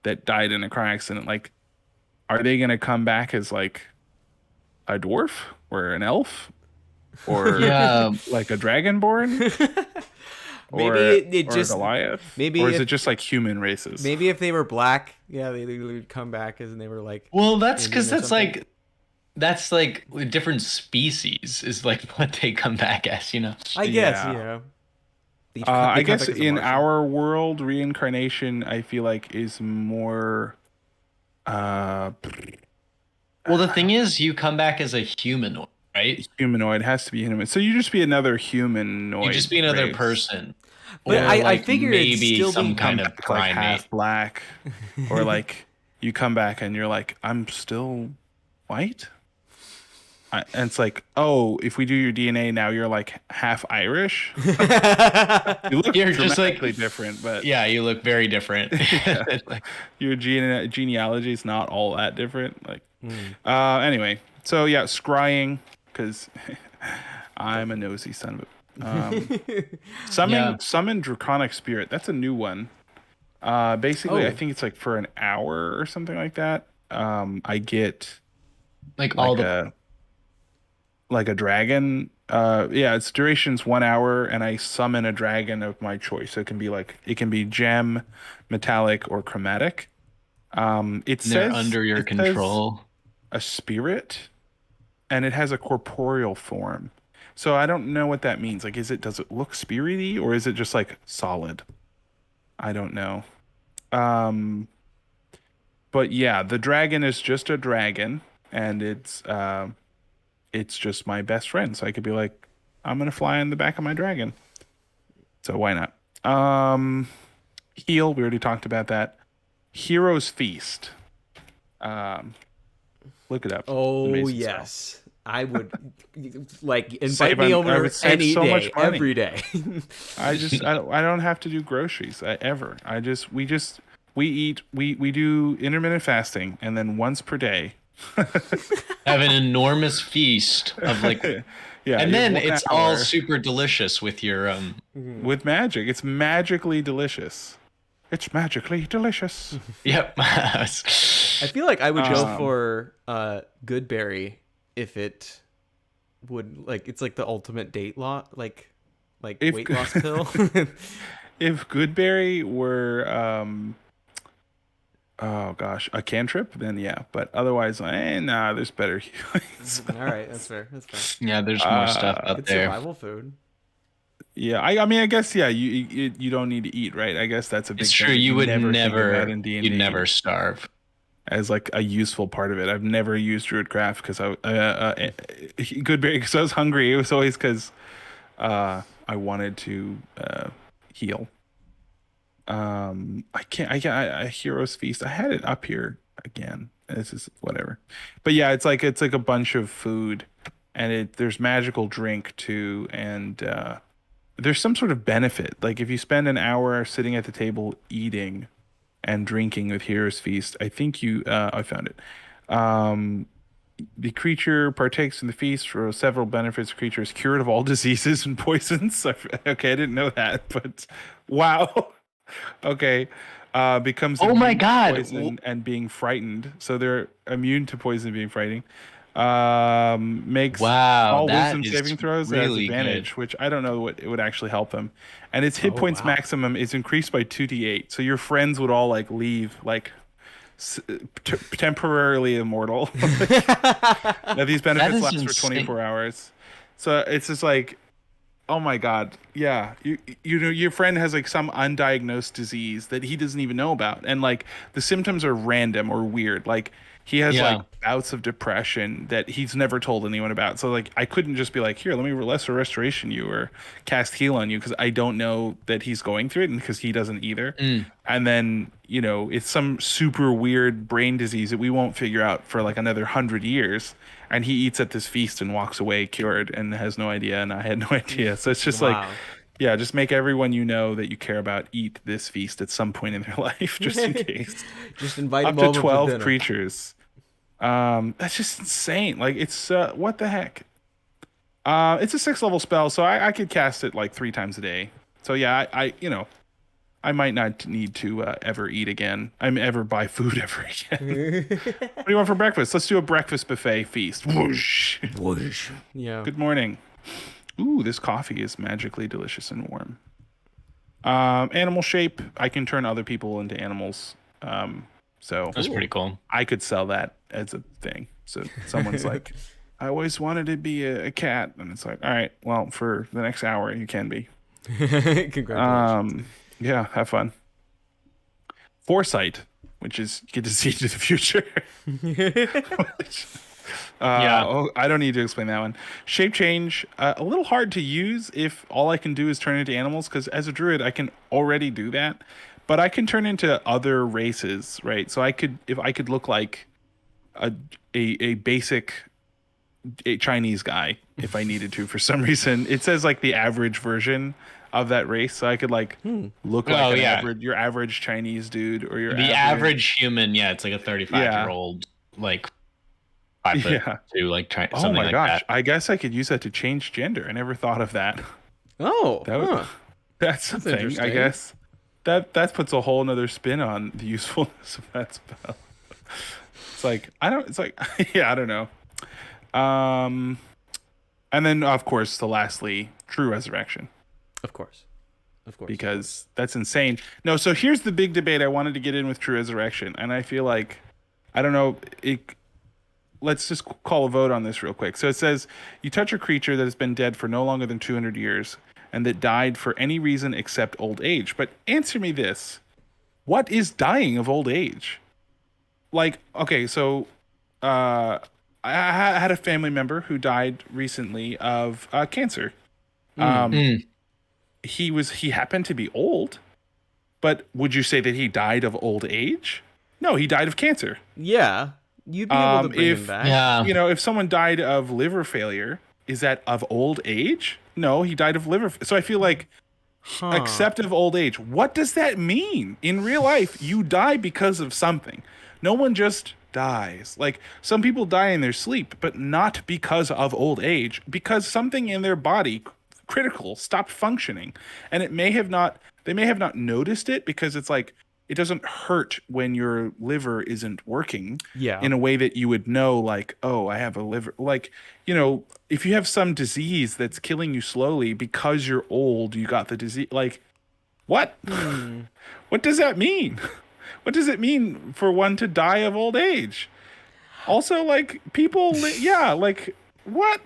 that died in a car accident, like, are they gonna come back as like a dwarf or an elf or Yeah. like a dragonborn Maybe or it or a just Goliath? maybe Or is if it just like human races? maybe if they were black, yeah, they would come back as and they were like Well, that's Indian because or something. that's like different species is like what they come back as, you know. I guess, Yeah. they I come guess back as a in Martian. our world, reincarnation, I feel like is more. Uh, Well, the thing is, you come back as a humanoid, right? Humanoid has to be human. So you just be another You humanoid just be another race. person, But or I like figure it'd maybe still some be Come kind of back like primate. half black, or like you come back and you're like, I'm still white. And it's like, oh, if we do your DNA now, you're like half Irish. You look You're just like, dramatically different, but yeah, you look very different. yeah, Like, your genealogy is not all that different. Like, Mm. anyway, so yeah, scrying because I'm a nosy son of a. yeah, Summon draconic spirit. That's a new one. Basically, I Oh, think it's like for an hour or something like that. I get like all like the a dragon. Yeah, its duration's 1 hour, and I summon a dragon of my choice. So it can be gem, metallic, or chromatic. they're under your It says control. a spirit, and it has a corporeal form. So I don't know what that means. Like, does it look spirity or is it just like solid? I don't know. Um, but yeah, the dragon is just a dragon, and it's just my best friend. So I could be like, I'm gonna fly on the back of my dragon. So why not? Heal. We already talked about that. Hero's Feast. Um, Look it up. oh Amazing spell. yes. I would like invite me I over would save any so much day, money. every day. I don't have to do groceries ever. We eat we do intermittent fasting, and then once per day. Have an enormous feast of like, Yeah, and you have then 1 it's all hour super delicious with your with magic. It's magically delicious. It's magically delicious. Yep. I feel like I would go Um, for Goodberry if it would like it's like the ultimate date lot like if weight loss pill. if Goodberry were oh gosh, a cantrip, then yeah. But otherwise, nah, there's better healings. All right, that's fair. That's fair. Yeah, there's more stuff out Good there. survival food. Yeah, I mean, I guess yeah, you don't need to eat, right? I guess that's a It's big thing true. that You you would never think about never, in D and you'd D never starve. as like a useful part of it. I've never used Druidcraft because Goodberry because I was hungry. It was always because I wanted to heal. I can't. I Hero's Feast. I had it up here again. This is whatever, but yeah, it's like a bunch of food, and there's magical drink too, and there's some sort of benefit. Like if you spend an hour sitting at the table eating and drinking with Hero's Feast, I think I found it. Um, the creature partakes in the feast for several benefits. The creature is cured of all diseases and poisons. Okay, I didn't know that, but wow. Okay. Becomes Oh my immune to God. poison and being frightened. So they're immune to poison and being frightening. Makes Wow, all that wisdom is saving throws that has really good. advantage, which I don't know what it would actually help them. And its hit Oh points wow. maximum is increased by 2d8. So your friends would all like leave like temporarily immortal. Now these That benefits is last for insane. 24 hours. So it's just like, oh my God. Yeah. You know, your friend has like some undiagnosed disease that he doesn't even know about. And like the symptoms are random or weird. Like he has like Yeah. bouts of depression that he's never told anyone about. So like I couldn't just be like, here, let me lesser restoration you or cast heal on you because I don't know that he's going through it and because he doesn't either. Mm. And then, you know, it's some super weird brain disease that we won't figure out for like another 100 years. and he eats at this feast and walks away cured and has no idea, and I had no idea. So it's just like, Wow. yeah, just make everyone you know that you care about eat this feast at some point in their life, just in case. Just invite Up him to over for 12 dinner. creatures. That's just insane. Like it's what the heck? It's a 6th level spell, so I could cast it like 3 times a day. So yeah, I you know, I might not need to ever eat again. I'm ever buy food ever again. What do you want for breakfast? Let's do a breakfast buffet feast. Whoosh. Whoosh. Yeah. Good morning. Ooh, this coffee is magically delicious and warm. Animal shape. I can turn other people into animals. So That's pretty cool. I could sell that as a thing. So someone's like, I always wanted to be a cat, and it's like, all right, well, for the next hour you can be. Congratulations. Yeah, have fun. Foresight, which is get to see into the future. Oh, I don't need to explain that one. Shape change, a little hard to use if all I can do is turn into animals, because as a druid, I can already do that. But I can turn into other races, right? So if I could look like a basic Chinese guy, if I needed to, for some reason. It says like the average version of that race, so I could like look like your average Chinese dude, or the average human. Yeah, it's like a 35-year-old, like 5'2", like something like that. I guess I could use that to change gender. I never thought of that. Oh, That's something, I guess. That puts a whole nother spin on the usefulness of that spell. It's like I don't know. And then of course lastly, true resurrection. Of course. Because that's insane. No, so here's the big debate I wanted to get in with true resurrection, and I feel like I don't know, let's just call a vote on this real quick. So it says you touch a creature that has been dead for no longer than 200 years and that died for any reason except old age. But answer me this. What is dying of old age? Like, okay, so I had a family member who died recently of cancer. He happened to be old, but would you say that he died of old age? No, he died of cancer. Yeah. You'd be able to bring him back. Yeah. You know, if someone died of liver failure, is that of old age? No, he died of liver. So I feel like except of old age. What does that mean? In real life, you die because of something. No one just dies. Like some people die in their sleep, but not because of old age, because something in their body critical stopped functioning. And they may have not noticed it because it's like it doesn't hurt when your liver isn't working in a way that you would know, like, oh, I have a liver. Like, you know, if you have some disease that's killing you slowly because you're old, you got the disease. Like, what? What does that mean? What does it mean for one to die of old age? Also, like, people, like, what?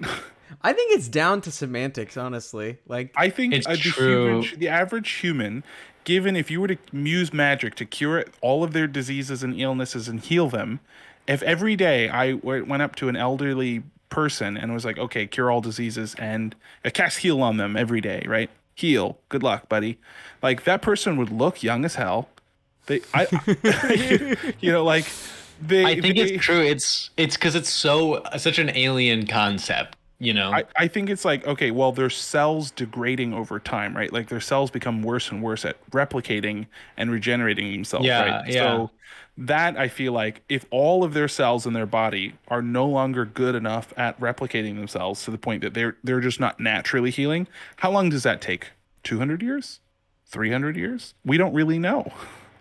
I think it's down to semantics, honestly. Like, I think it's true. The average human, given if you were to use magic to cure all of their diseases and illnesses and heal them, if every day I went up to an elderly person and was like, okay, cure all diseases and cast heal on them every day, right? Heal. Good luck, buddy. Like that person would look young as hell. You know, like I think it's true. It's because it's such an alien concept. You know, I think it's like, okay, well, their cells degrading over time, right? Like their cells become worse and worse at replicating and regenerating themselves, right? Yeah. So that I feel like if all of their cells in their body are no longer good enough at replicating themselves to the point that they're just not naturally healing, how long does that take? 200 years? 300 years? We don't really know.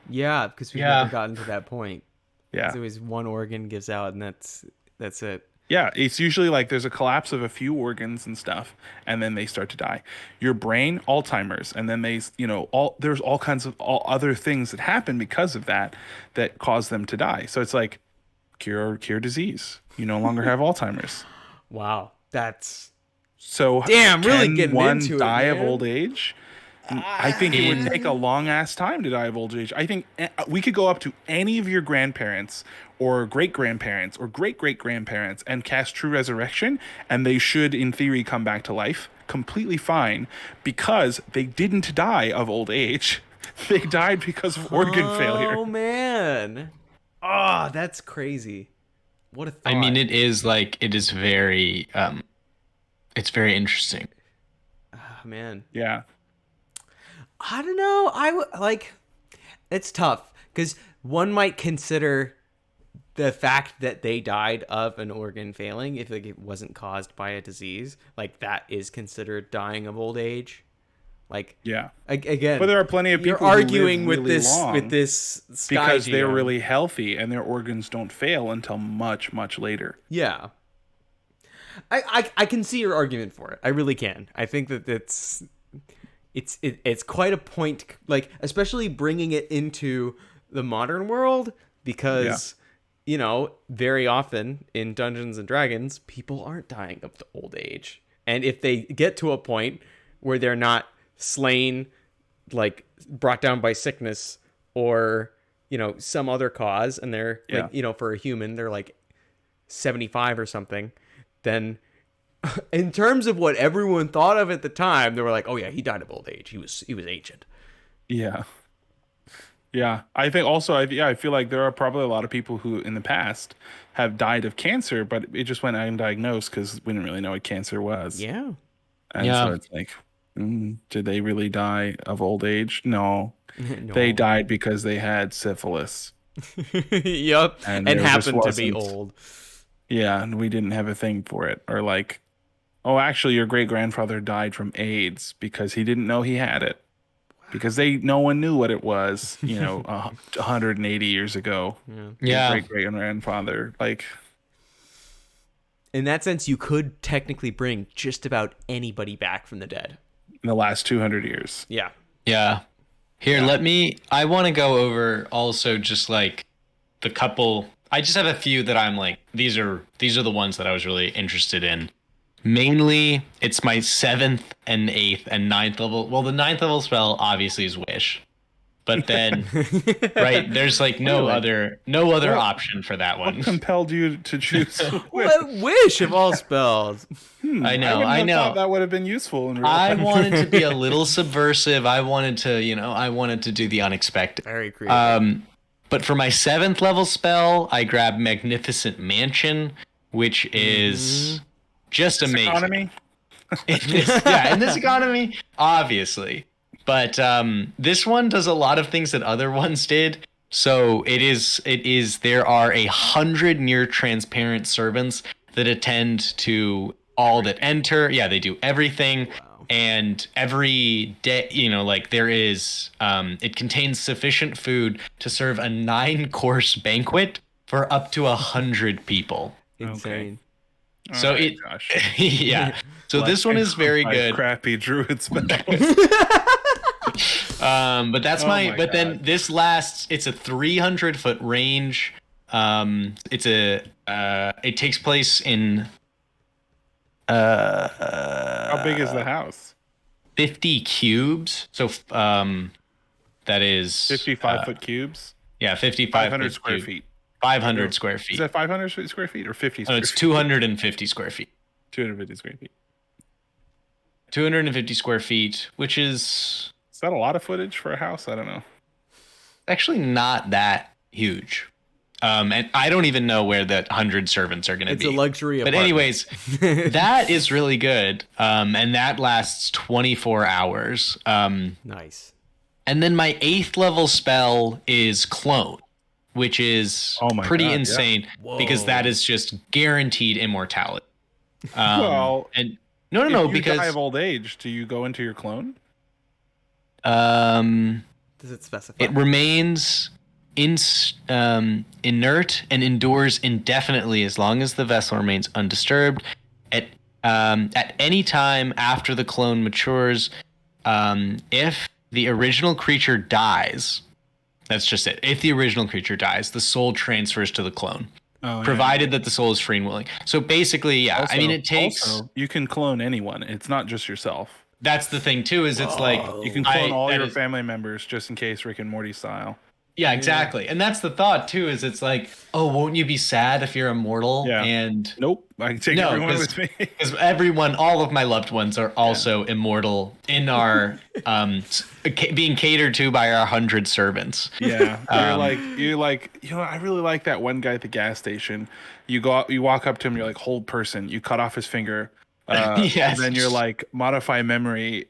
Yeah, because we've never gotten to that point. Yeah. It's always one organ gives out and that's it. Yeah, it's usually like there's a collapse of a few organs and stuff, and then they start to die. Your brain, Alzheimer's, and then there's all kinds of other things that happen because of that cause them to die. So it's like cure disease. You no longer have Alzheimer's. Wow, that's so damn. Really getting one into die it, of old age. I think it would take a long ass time to die of old age. I think we could go up to any of your grandparents or great grandparents or great great grandparents and cast true resurrection, and they should, in theory, come back to life completely fine because they didn't die of old age. They died because of organ failure. Oh man. Oh, that's crazy. What a thought. I mean, it is very it's very interesting. Oh, man. Yeah. I don't know. It's tough because one might consider the fact that they died of an organ failing, if like it wasn't caused by a disease, like that is considered dying of old age. Like, Yeah. again, But there are plenty of you're people who arguing live with really this long with this Sky because they're GM. really healthy and their organs don't fail until much, much later. Yeah. I can see your argument for it. I really can. I think that it's quite a point, like especially bringing it into the modern world, because very often in Dungeons and Dragons people aren't dying of the old age, and if they get to a point where they're not slain, like brought down by sickness or some other cause, and they're like for a human they're like 75 or something, then in terms of what everyone thought of at the time, they were like, oh yeah, he died of old age, he was ancient. Yeah. Yeah. I think also, I feel like there are probably a lot of people who in the past have died of cancer, but it just went undiagnosed because we didn't really know what cancer was. Yeah. And so it's like, did they really die of old age? No. No. They died because they had syphilis. Yep. And there just happened to be wasn't- old. Yeah, and we didn't have a thing for it. Or like, oh, actually, your great grandfather died from AIDS because he didn't know he had it. Because no one knew what it was, 180 years ago. Yeah. Great great grandfather, like, In that sense, you could technically bring just about anybody back from the dead. in the last 200 years. Yeah. Yeah. Here, I want to go over also just like the couple. I just have a few that I'm like, these are the ones that I was really interested in. Mainly, it's my 7th and 8th and 9th level. Well, the 9th level spell obviously is Wish. But then, right, there's like no other option for that one. What compelled you to choose What Wish of all spells? I know. I thought that would have been useful in real I life. wanted to be a little subversive. I wanted to do the unexpected. Very creative. But for my 7th level spell, I grabbed Magnificent Mansion, which is just amazing. Economy? In this economy, obviously. But this one does a lot of things that other ones did. So it is there are 100 near transparent servants that attend to all that enter. Yeah, they do everything. Wow. And every day, there is, it contains sufficient food to serve a 9-course banquet for up to 100 people. Insane. So Gosh. yeah. So this one is very good. Crappy druid spell. But that's my but then God. this lasts, it's a 300-foot range. It takes place in How big is the house? 50 cubes. So that is 55-foot cubes? yeah, 55 500 foot square cube. feet. 500 square Is feet. that 500 square feet or 50 No, square it's feet? 250 square feet. 250 square feet. 250 square feet, which is Is that a lot of footage for a house? I don't know. actually not that huge. And I don't even know where the 100 servants are going to It's be. a luxury But apartment. anyways, that is really good. And that lasts 24 hours. Nice. And then my 8th level spell is Clone, which is Oh my pretty God, yeah. insane because that is just guaranteed immortality. Well, and if no, you because die of old age, do you go into your clone? Does it specify? it remains inert and endures indefinitely as long as the vessel remains undisturbed. At any time after the clone matures, if the original creature dies, that's just it. If the original creature dies, the soul transfers to the clone, provided that the soul is free and willing. So basically, yeah. Also, I mean, it takes. Also, you can clone anyone. It's not just yourself. That's the thing too. Is it's like You can clone all that your is- family members just in case, Rick and Morty style. Yeah, exactly. And that's the thought too, is it's like, oh, won't you be sad if you're immortal? Yeah. And Nope. I can take no, everyone with me. because everyone, all of my loved ones are also immortal in our being catered to by our 100 servants. Yeah. I really like that one guy at the gas station. You go out, you walk up to him, you're like, hold person. You cut off his finger. Yes. Then you're like, modify memory.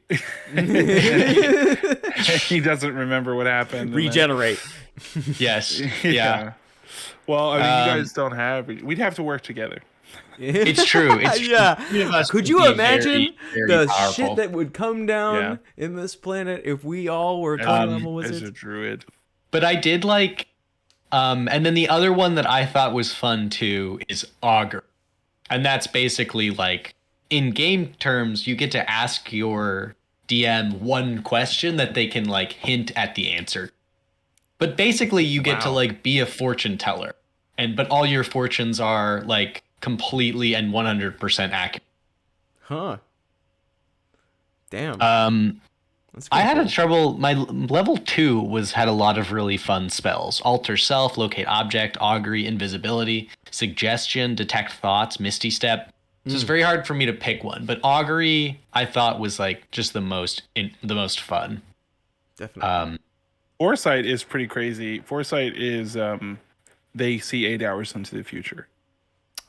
He doesn't remember what happened. Regenerate. Yes. Yeah. Well, I mean, you guys don't have. We'd have to work together. It's true. It's yeah. true. Could you imagine very the powerful. shit that would come down in this planet if we all were 20 level wizards? As a druid. But I did like, and then the other one that I thought was fun too is Augur, and that's basically like in game terms, you get to ask your DM one question that they can like hint at the answer. But basically you get to like be a fortune teller. But all your fortunes are like completely and 100% accurate. Huh. Damn. I had a trouble. My level 2 had a lot of really fun spells: alter self, locate object, augury, invisibility, suggestion, detect thoughts, misty step. So it's very hard for me to pick one, but augury I thought was like just the most fun. Definitely. Foresight is pretty crazy. Foresight is they see 8 hours into the future.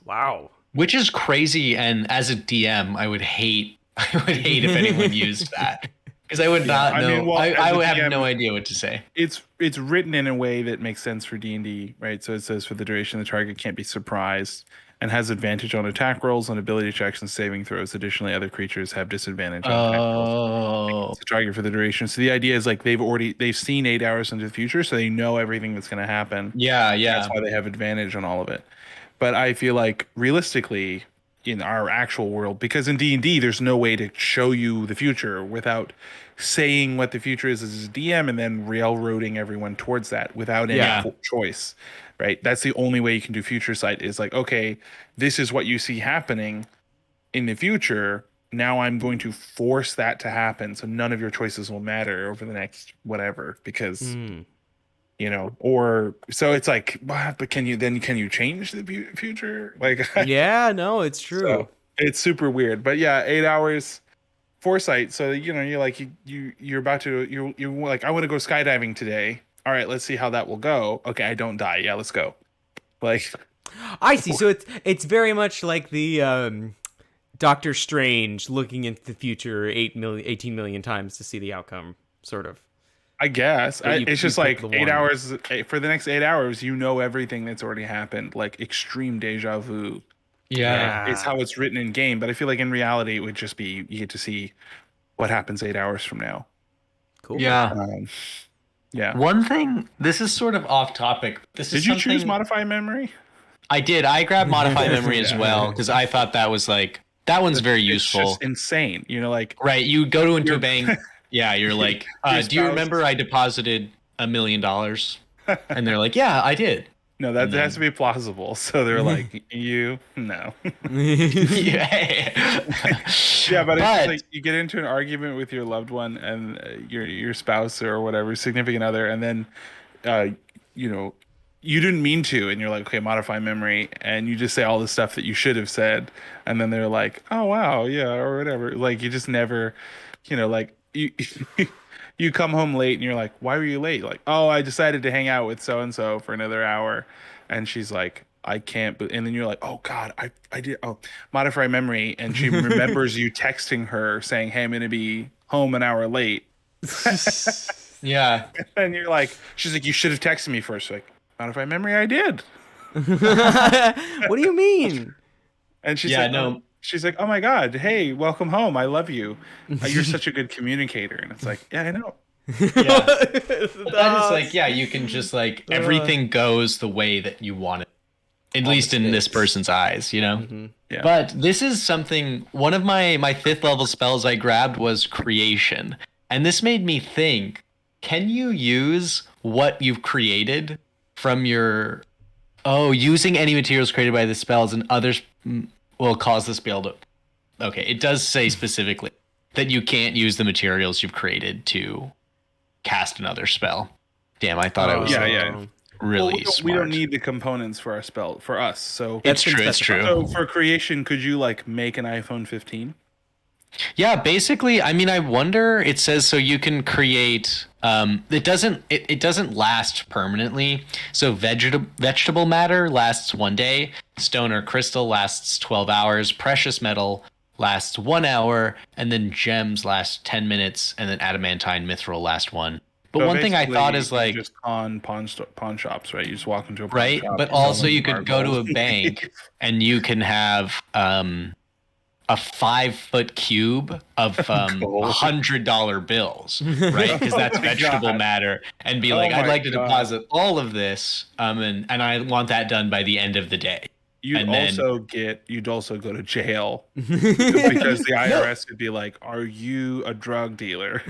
Wow. Which is crazy, and as a DM, I would hate if anyone used that. Because I would not know. I would have no idea what to say. It's written in a way that makes sense for D&D, right? So it says for the duration, the target can't be surprised and has advantage on attack rolls, on ability checks, and saving throws. Additionally, other creatures have disadvantage on attack rolls. It's a target for the duration. So the idea is like they've seen 8 hours into the future, so they know everything that's going to happen. Yeah. That's why they have advantage on all of it. But I feel like realistically, in our actual world, because in D&D there's no way to show you the future without saying what the future is as a DM and then railroading everyone towards that without any choice, right? That's the only way you can do future sight, is like, okay, this is what you see happening in the future. Now I'm going to force that to happen, so none of your choices will matter over the next whatever, because or so it's like, but can you change the future? Like, yeah, no, it's true. So it's super weird, but yeah, 8 hours foresight. So you're like you're about to you're like, I want to go skydiving today. All right, let's see how that will go. Okay, I don't die. Yeah, let's go. Like, I see. So it's very much like the Doctor Strange looking into the future 18 million times to see the outcome, sort of. I guess it's just like 8 hours for the next 8 hours. You know everything that's already happened, like extreme deja vu. Yeah, it's how it's written in game. But I feel like in reality, it would just be you get to see what happens 8 hours from now. Cool. Yeah. Yeah. One thing. This is sort of off topic. Did you choose modify memory? I did. I grabbed modify memory as well because I thought that was like that one's very useful. It's just insane. Like right. You go into a bank. Yeah, you're like, do you remember I deposited $1 million? And they're like, yeah, I did. No, that has to be plausible. So they're like, no. Yeah, but it's like you get into an argument with your loved one and your spouse or whatever, significant other, and then, you didn't mean to, and you're like, okay, modify memory, and you just say all the stuff that you should have said, and then they're like, oh wow, yeah, or whatever. Like you just never, like. You come home late and you're like, why were you late? Like, oh, I decided to hang out with so and so for another hour, and she's like, I can't. And then you're like, oh God, I did. Oh, modify memory, and she remembers you texting her saying, hey, I'm gonna be home an hour late. Yeah, and you're like, she's like, you should have texted me first. Like, modify memory, I did. What do you mean? And she's like, no. She's like, oh my God, hey, welcome home. I love you. You're such a good communicator. And it's like, yeah, I know. Yeah. But that is like, yeah, you can just like, everything goes the way that you want it. At least in this person's eyes, Mm-hmm. Yeah. But this is something, one of my 5th level spells I grabbed was creation. And this made me think, can you use what you've created from your, using any materials created by the spells and others will cause the spell to... Okay, it does say specifically that you can't use the materials you've created to cast another spell. Damn, I thought I was Yeah. really Well, we smart. don't need the components for our spell for us. So It's true. It's true. So for creation, could you like make an iPhone 15? Yeah, basically, I mean, I wonder. It says so you can create. It doesn't last permanently. So vegetable matter lasts 1 day. Stone or crystal lasts 12 hours. Precious metal lasts 1 hour, and then gems last 10 minutes, and then adamantine mithril last one. But So one thing I thought is you like just pawn shops, right? You just walk into a pawn right, shop. but you sell also them you could go to a marbles. bank and you can have a 5 foot cube of Gold. $100 bills, right? Because that's Oh my vegetable God. matter, and be Oh like, I'd my like to God. deposit all of this, and I want that done by the end of the day. You'd And then- also go to jail because the IRS would be like, "Are you a drug dealer?"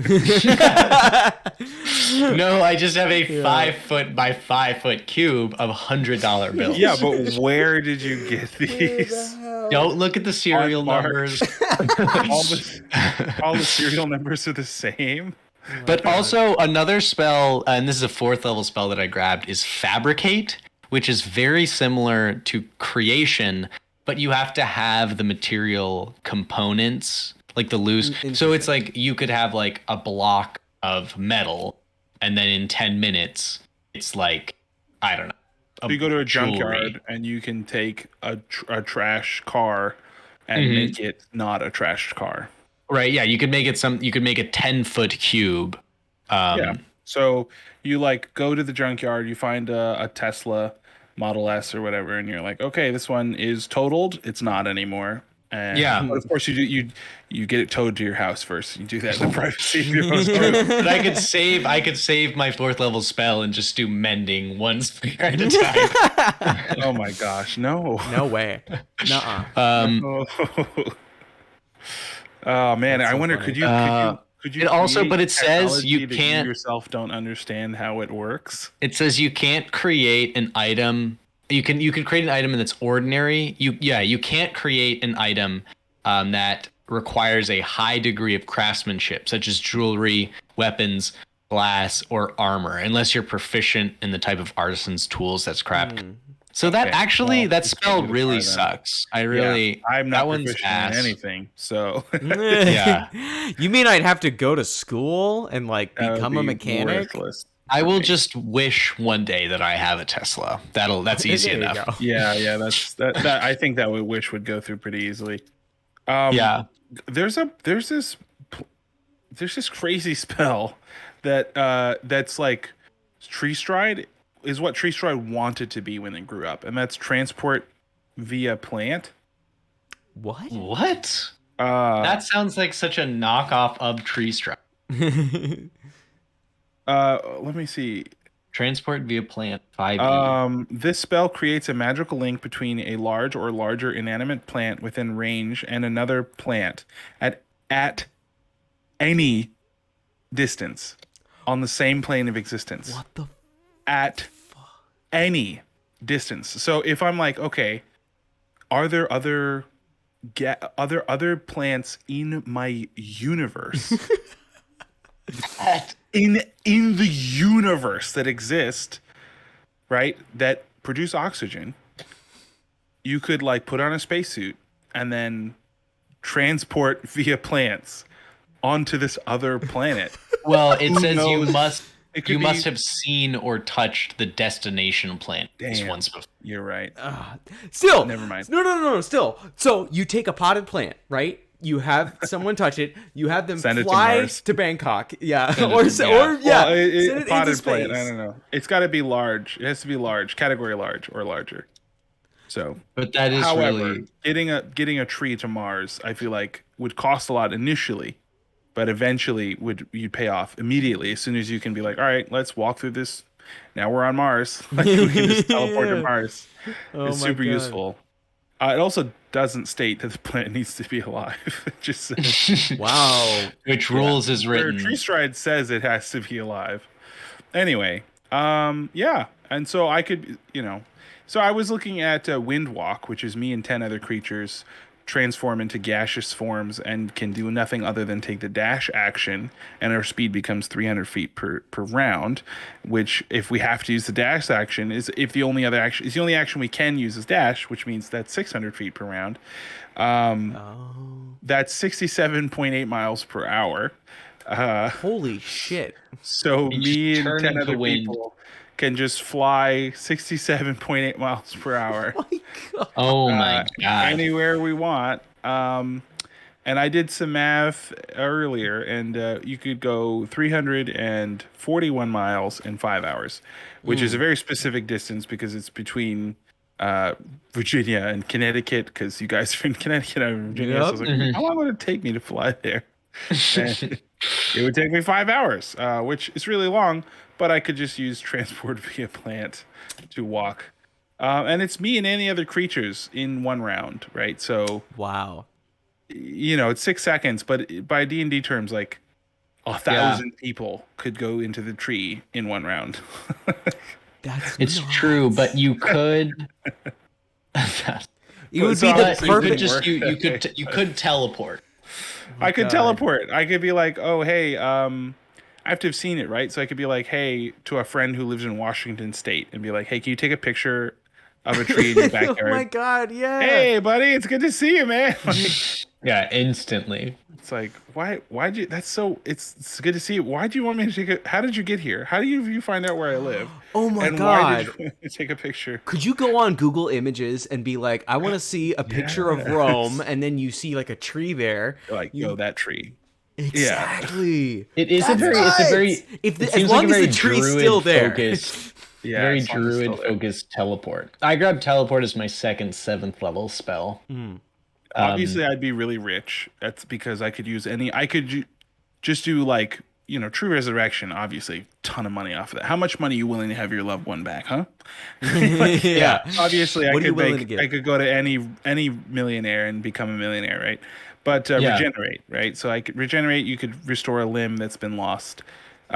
No, I just have a 5 foot by 5 foot cube of $100 bills. Yeah, but where did you get these? Don't look at the serial Unmarked. numbers. All the serial numbers are the same. But also another spell, and this is a 4th level spell that I grabbed, is Fabricate, which is very similar to Creation, but you have to have the material components, like the loose. So it's like you could have like a block of metal, and then in 10 minutes, it's like, I don't know. So you go to a jewelry. junkyard and you can take a trash car and make it not a trash car. Right, yeah, you could make it you could make a 10-foot cube. Yeah. So you like go to the junkyard, you find a Tesla Model S or whatever, and you're like, okay, this one is totaled. It's not anymore. And, Yeah. But of course, you get it towed to your house first. You do that in the privacy of your house. But I could save my 4th level spell and just do mending one sphere at a time. Oh my gosh, no. No way. Nuh-uh. Oh man, That's I so wonder, funny. could you It also, create but it says you technology that can't. yourself don't understand how it works? It says you can't create an item. You can create an item that's ordinary. You can't create an item that requires a high degree of craftsmanship, such as jewelry, weapons, glass, or armor, unless you're proficient in the type of artisan's tools that's crafted. So that Okay, actually well, that you spell can't do really the fire then. sucks. I really I'm that not one's proficient ass. in anything, so Yeah. You mean I'd have to go to school and like that would become a be mechanic? worthless. I will just wish one day that I have a Tesla. That's easy There you enough. go. Yeah, that I think that wish would go through pretty easily. Yeah. There's this crazy spell that's like tree stride is what tree stride wanted to be when they grew up, and that's transport via plant. What? What? Uh, That sounds like such a knockoff of Tree Strike. let me see. Transport via plant 5e. This spell creates a magical link between a large or larger inanimate plant within range and another plant at any distance on the same plane of existence. What the? At any distance. So if I'm like, okay, are there other plants in my universe? in the universe that exist, right? That produce oxygen. You could like put on a spacesuit and then transport via plants onto this other planet. Well, it says knows? you must have seen or touched the destination plant Damn. once before. You're right. Still, Never mind. No. Still, so you take a potted plant, right? You have someone touch it. You have them Send it to fly Mars. to Bangkok. Yeah, Send it or to- send Well, it into potted space. plant. I don't know. It's got to be large. It has to be large, category large or larger. So, But that is however, really getting a tree to Mars, I feel like would cost a lot initially, but eventually you'd pay off immediately as soon as you can be like, all right, let's walk through this. Now we're on Mars. Like we can just teleport to Mars. Oh It's my super God. useful. It also doesn't state that the plant needs to be alive. It just says Wow. which rules is where written. Tree Stride says it has to be alive. Anyway, yeah, and so I could, so I was looking at Windwalk, which is me and 10 other creatures transform into gaseous forms and can do nothing other than take the dash action, and our speed becomes 300 feet per round. Which, if we have to use the dash action, is if the only other action is the only action we can use is dash, which means that's 600 feet per round. That's 67.8 miles per hour. Holy shit! So me and turn 10 into other wind. people can just fly 67.8 miles per hour. Oh my god! Oh my god. Anywhere we want. And I did some math earlier, and you could go 341 miles in 5 hours, which is a very specific distance because it's between Virginia and Connecticut, because you guys are in Connecticut, I'm in Virginia. So I was like, how long would it take me to fly there? And it would take me 5 hours, which is really long, but I could just use transport via plant to walk. And it's me and any other creatures in one round, right? So, Wow. it's 6 seconds, but by D&D terms, like 1,000 people could go into the tree in one round. It's true, but you could. It would be the perfect. You could teleport. I could teleport. I could be like, oh, hey, I have to have seen it, right? So I could be like, hey, to a friend who lives in Washington State and be like, hey, can you take a picture of a tree in your backyard? Oh my god, yeah. Hey, buddy, it's good to see you, man. Yeah, instantly. It's like, why'd you, it's good to see you. Why'd you want me to take a, how did you get here? How do you find out where I live? Oh my and god. Why did you want me to take a picture? Could you go on Google Images and be like, I want to see a picture of Rome, and then you see like a tree there. You're like, yo, that tree. Exactly. Yeah. It's a very as long as the tree's still there. Yeah, very druid focused teleport. I grabbed teleport as my second 7th level spell. Obviously, I'd be really rich. That's because I could use any. I could just do like true resurrection. Obviously, ton of money off of that. How much money are you willing to have your loved one back, huh? Yeah. Obviously, What are you willing I to give? could go to any millionaire and become a millionaire, right? But regenerate, right? So I could regenerate. You could restore a limb that's been lost. So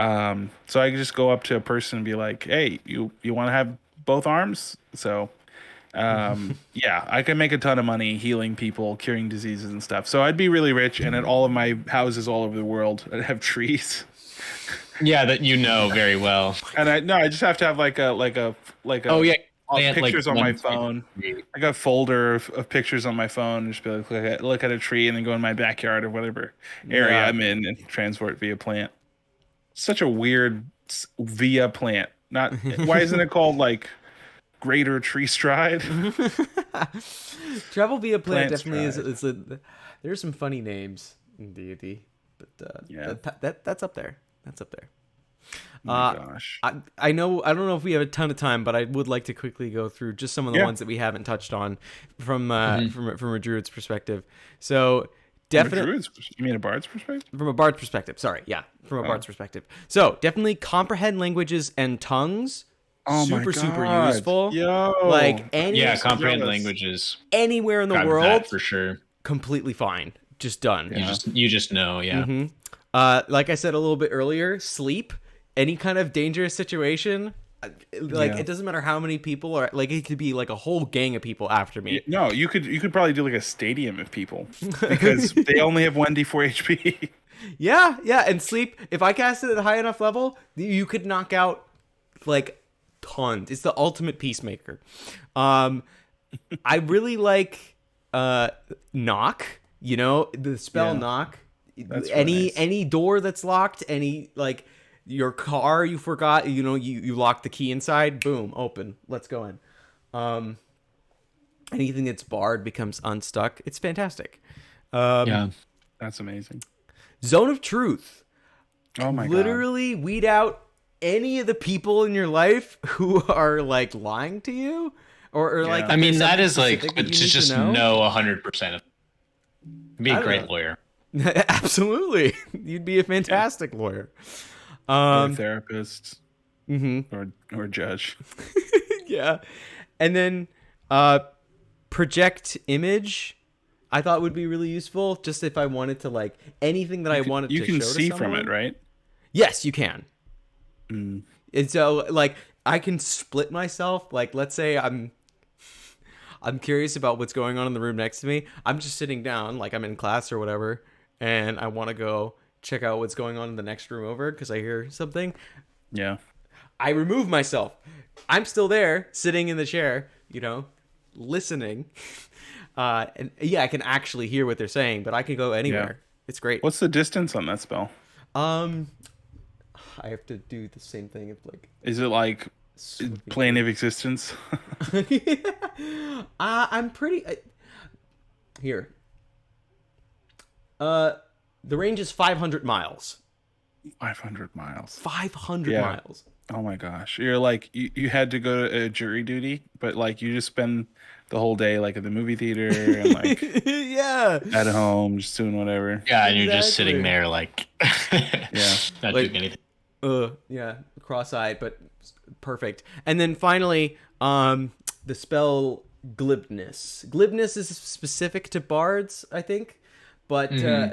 I could just go up to a person and be like, "Hey, you want to have both arms?" So. Yeah, I can make a ton of money healing people, curing diseases and stuff. So I'd be really rich, and at all of my houses all over the world, I'd have trees. Yeah, that very well. And I just have to have like a Oh yeah, pictures on my phone. I got a folder of pictures on my phone. And just be like, look at a tree, and then go in my backyard or whatever area I'm in and transport via plant. Such a weird via plant. Not why isn't it called like greater tree stride? Travel via plant definitely stride. there's some funny names in D&D, but that's up there. That's up there. Oh my gosh. I know. I don't know if we have a ton of time, but I would like to quickly go through just some of the ones that we haven't touched on from a druid's perspective. So definitely, you mean a bard's perspective? From a bard's perspective. Sorry, from a bard's perspective. So definitely comprehend languages and tongues. Oh super useful. Yo. Like comprehend languages anywhere in the Got world that for sure. Completely fine. Just done. You just know, yeah. Like I said a little bit earlier, sleep. Any kind of dangerous situation, it doesn't matter how many people are. Like it could be like a whole gang of people after me. No, you could probably do like a stadium of people because they only have 1d4 HP. Yeah, and sleep. If I cast it at a high enough level, you could knock out like tons. It's the ultimate peacemaker. I really like knock. The spell knock. That's really nice. Any door that's locked, any like your car you forgot, you locked the key inside, boom, open. Let's go in. Anything that's barred becomes unstuck. It's fantastic. Yeah, that's amazing. Zone of truth. Oh my god. Literally weed out any of the people in your life who are like lying to you or like I mean that is like to just know 100% of be a great lawyer. Absolutely. You'd be a fantastic lawyer. Or a therapist. Or judge. Yeah. And then project image I thought would be really useful just if I wanted to like anything that I wanted to show to someone. You can see from it, right? Yes, you can. And so like I can split myself. Like let's say I'm curious about what's going on in the room next to me. I'm just sitting down, like I'm in class or whatever, and I want to go check out what's going on in the next room over because I hear something. Yeah. I remove myself. I'm still there, sitting in the chair, listening. And yeah, I can actually hear what they're saying, but I can go anywhere. It's great. What's the distance on that spell? I have to do the same thing of like. Is it like plane of existence? I'm pretty. Here. The range is 500 miles. 500 miles. 500 miles. Oh my gosh. You're like, you had to go to jury duty, but like you just spend the whole day like at the movie theater and like yeah, at home, just doing whatever. Yeah, and you're just sitting there like, not like, doing anything. Yeah, cross-eyed, but perfect. And then finally, the spell glibness. Glibness is specific to bards, I think, but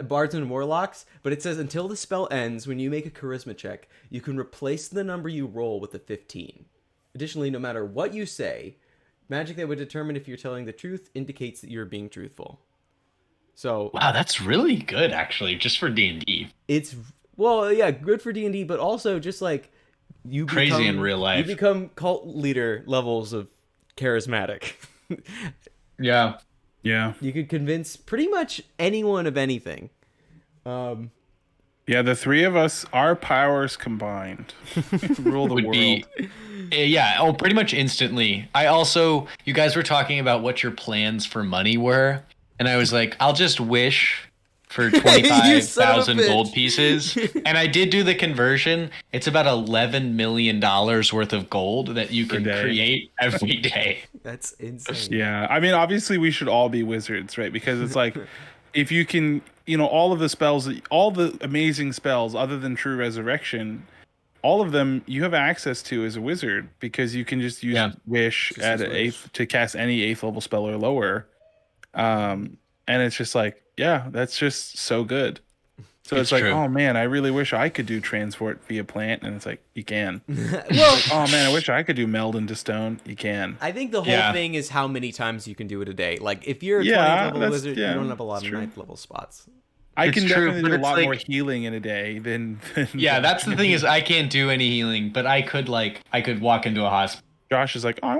bards and warlocks. But it says until the spell ends, when you make a charisma check, you can replace the number you roll with a 15. Additionally, no matter what you say, magic that would determine if you're telling the truth indicates that you're being truthful. So wow, that's really good actually, just for D&D. It's good for D&D, but also just like you crazy in real life. You become cult leader levels of charismatic. Yeah. You could convince pretty much anyone of anything. Yeah, the three of us, our powers combined rule the world. Pretty much instantly. You guys were talking about what your plans for money were, and I was like, I'll just wish for 25,000 gold pieces. And I did do the conversion. It's about $11 million worth of gold that you can create every day. That's insane. Yeah. I mean, obviously we should all be wizards, right? Because it's like, if you can, all of the spells, all the amazing spells other than True Resurrection, all of them you have access to as a wizard because you can just use Wish at an 8th to cast any 8th level spell or lower. And it's just like, yeah, that's just so good. So it's like, oh man, I really wish I could do transport via plant, and it's like you can. Well, oh man, I wish I could do meld into stone. You can. I think the whole thing is how many times you can do it a day. Like if you're a 20th level wizard, you don't have a lot of 9th level spots. I can definitely do a lot more healing in a day than that's the thing is I can't do any healing, but I could walk into a hospital. Josh is like, oh, I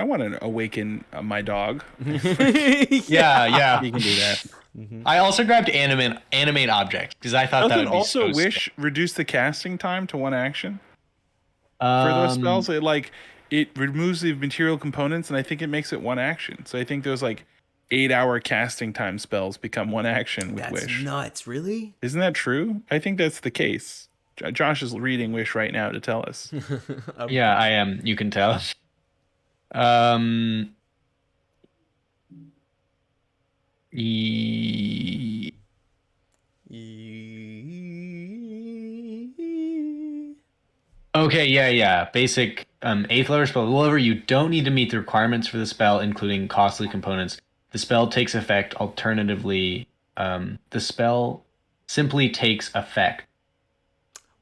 want to awaken my dog. Yeah. You can do that. Mm-hmm. I also grabbed animate objects because I thought that would be also so Wish reduce the casting time to 1 action for those spells. It removes the material components, and I think it makes it 1 action. So I think those 8-hour casting time spells become 1 action with Wish. That's nuts, really? Isn't that true? I think that's the case. Josh is reading Wish right now to tell us. Yeah, I am. You can tell. Okay, yeah. Basic 8th level spell. However, you don't need to meet the requirements for the spell, including costly components. The spell takes effect. Alternatively, the spell simply takes effect.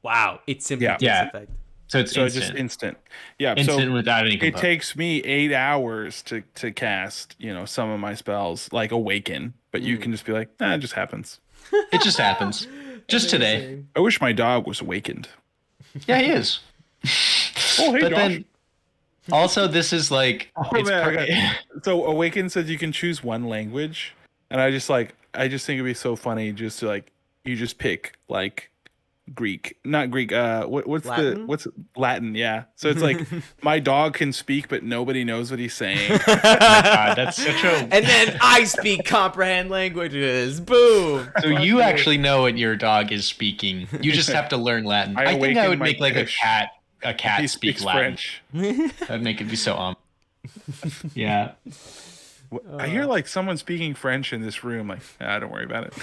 Wow, it simply takes effect. So it's just instant. Yeah, instant without any component. It takes me 8 hours to cast, some of my spells, like Awaken, but you can just be like, it just happens. It just happens. Just today. I wish my dog was awakened. Yeah, he is. Oh, hey, but Josh. Then, also, this is like... So Awaken says you can choose 1 language, and I just think it'd be so funny just to you just pick Greek, not Greek. What's Latin? what's Latin? Yeah. So it's like my dog can speak, but nobody knows what he's saying. Oh my God, that's such a. And then I speak comprehend languages. Boom. So you actually know what your dog is speaking. You just have to learn Latin. I think I would make a cat speak Latin. French. That'd make it be so Yeah. I hear someone speaking French in this room. Don't worry about it.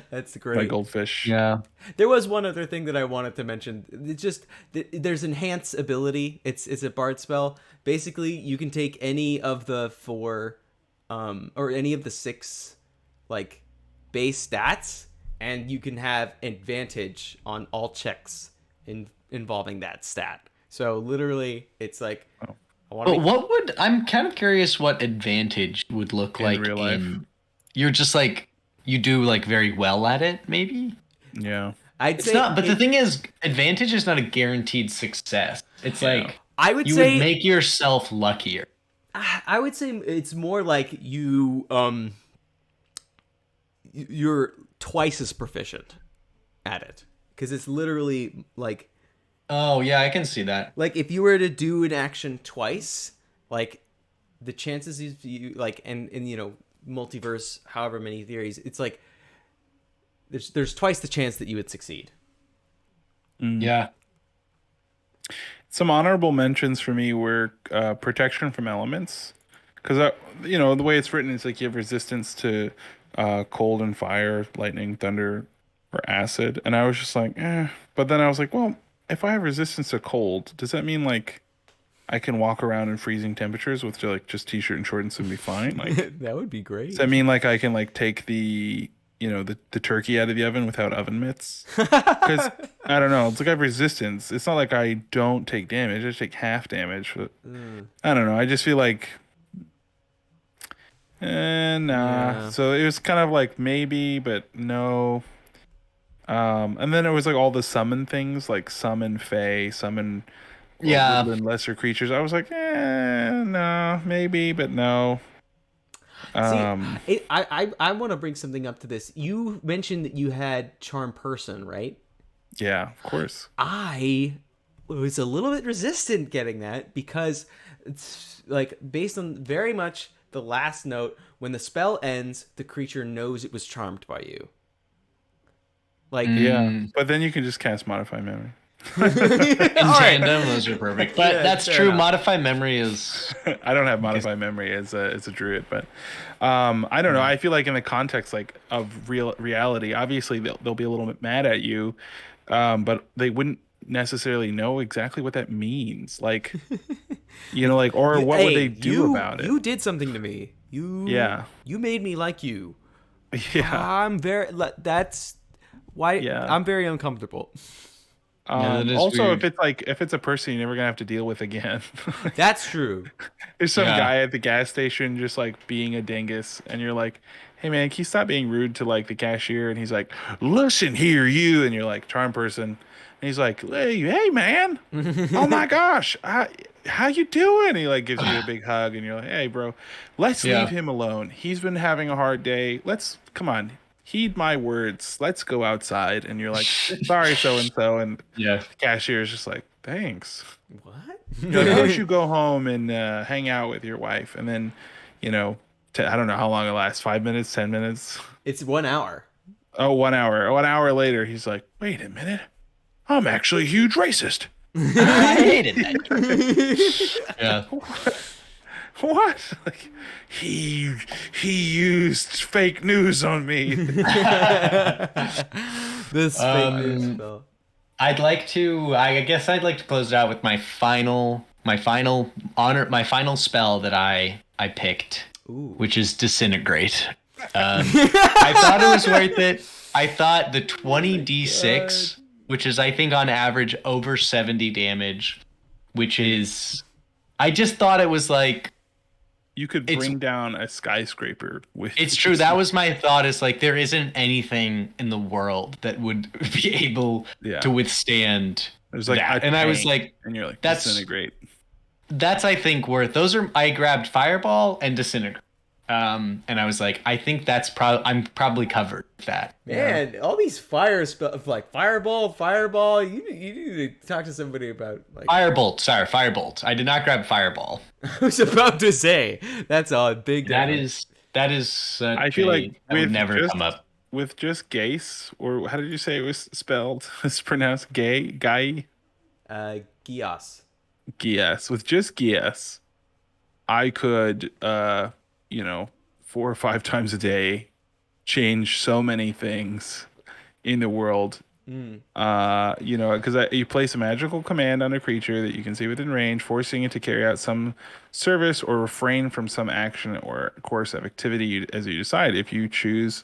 That's great. Like goldfish. Yeah. There was one other thing that I wanted to mention. It's just there's enhance ability. It's a bard spell. Basically, you can take any of the 4, or any of the 6, base stats, and you can have advantage on all checks involving that stat. So literally, it's I want to But be. what would I'm kind of curious what advantage would look In like real life. in you're just like you do like very well at it, maybe? Yeah. I'd It's say not, but the it. thing is, advantage is not a guaranteed success. It's Yeah. like I would you would say. make yourself luckier. I would say it's more like you're twice as proficient at it because it's literally Oh yeah, I can see that. like if you were to do an action twice, like the chances is you like and multiverse, however many theories, it's like there's twice the chance that you would succeed. Yeah. Some honorable mentions for me were protection from elements, because the way it's written is like you have resistance to cold and fire, lightning, thunder, or acid, and I was just like, eh. But then I was like, well, if I have resistance to cold, does that mean like I can walk around in freezing temperatures with like just t-shirt and shorts and be fine? Like, That would be does great. that mean like I can like take the turkey out of the oven without oven mitts? Because I don't know, it's like I have resistance. It's not like I don't take damage. I just take half damage. But I don't know. I just feel like, nah. Yeah. So it was kind of like maybe, but no. And then it was like all the summon things, like summon Fae, summon Yeah. woodland lesser creatures. I was like, no, maybe, but no. See, Um, I want to bring something up to this. You mentioned that you had charm person, right? yeah, of course. I was a little bit resistant getting that because it's like based on very much the last note. When the spell ends, the creature knows it was charmed by you. Like, Yeah, Mm, but then you can just cast modify memory. in all right, tandem, those are perfect. But Yeah, that's fair true. enough. Modify memory is I don't have modify memory as a druid, but I don't know. I feel like in the context like of reality, obviously they'll be a little bit mad at you, but they wouldn't necessarily know exactly what that means. Like, like, or what would Hey, they do about it? you did something to me. Yeah, You made me like you. yeah, That's why yeah. I'm very uncomfortable. yeah, that is Also, weird. if it's a person you're never gonna have to deal with again. That's true. There's some Yeah. guy at the gas station just like being a dingus, and you're like, "Hey man, can you stop being rude to like the cashier?" And he's like, "Listen here, you," and you're like, "Charm person," and he's like, "Hey man, oh my gosh, how you doing?" And he like gives you a big hug, and you're like, "Hey bro, let's leave Yeah. him alone. He's been having a hard day. Let's come on." Heed my words. Let's go outside. And you're like, sorry, so and so. And Yeah. the cashier is just like, thanks. What? You're like, why don't you go home and hang out with your wife? And then, I don't know how long it lasts, 5 minutes, 10 minutes. It's 1 hour. Oh, 1 hour. 1 hour later, he's like, wait a minute. I'm actually a huge racist. I hated that. Yeah. What? Like, he used fake news on me. This fake news spell. I guess I'd like to close it out with my final spell that I picked, which is Disintegrate. I thought it was worth it. I thought the 20d6, which is I think on average over 70 damage, which is, I just thought it was like, You could bring down a skyscraper with. it's true. That was my thought. Is like there isn't anything in the world that would be able Yeah. to withstand There's like that. a And I was tank, like, and you're like, that's- disintegrate. that's I think worth. Those are I grabbed Fireball and Disintegrate. And I was like, I think I'm probably covered with that. Man, all these fire spells like fireball. You need to talk to somebody about like. Firebolt. Sorry, Firebolt. I did not grab Fireball. I was about to say that's a big. That is. Such I feel like that would with never just- come up. With just Gase, or how did you say it was spelled? It's pronounced gay, guy, Gias. Gies. With just Gies, I could, 4 or 5 times a day, change so many things in the world. Because you place a magical command on a creature that you can see within range, forcing it to carry out some service or refrain from some action or course of activity as you decide. If you choose,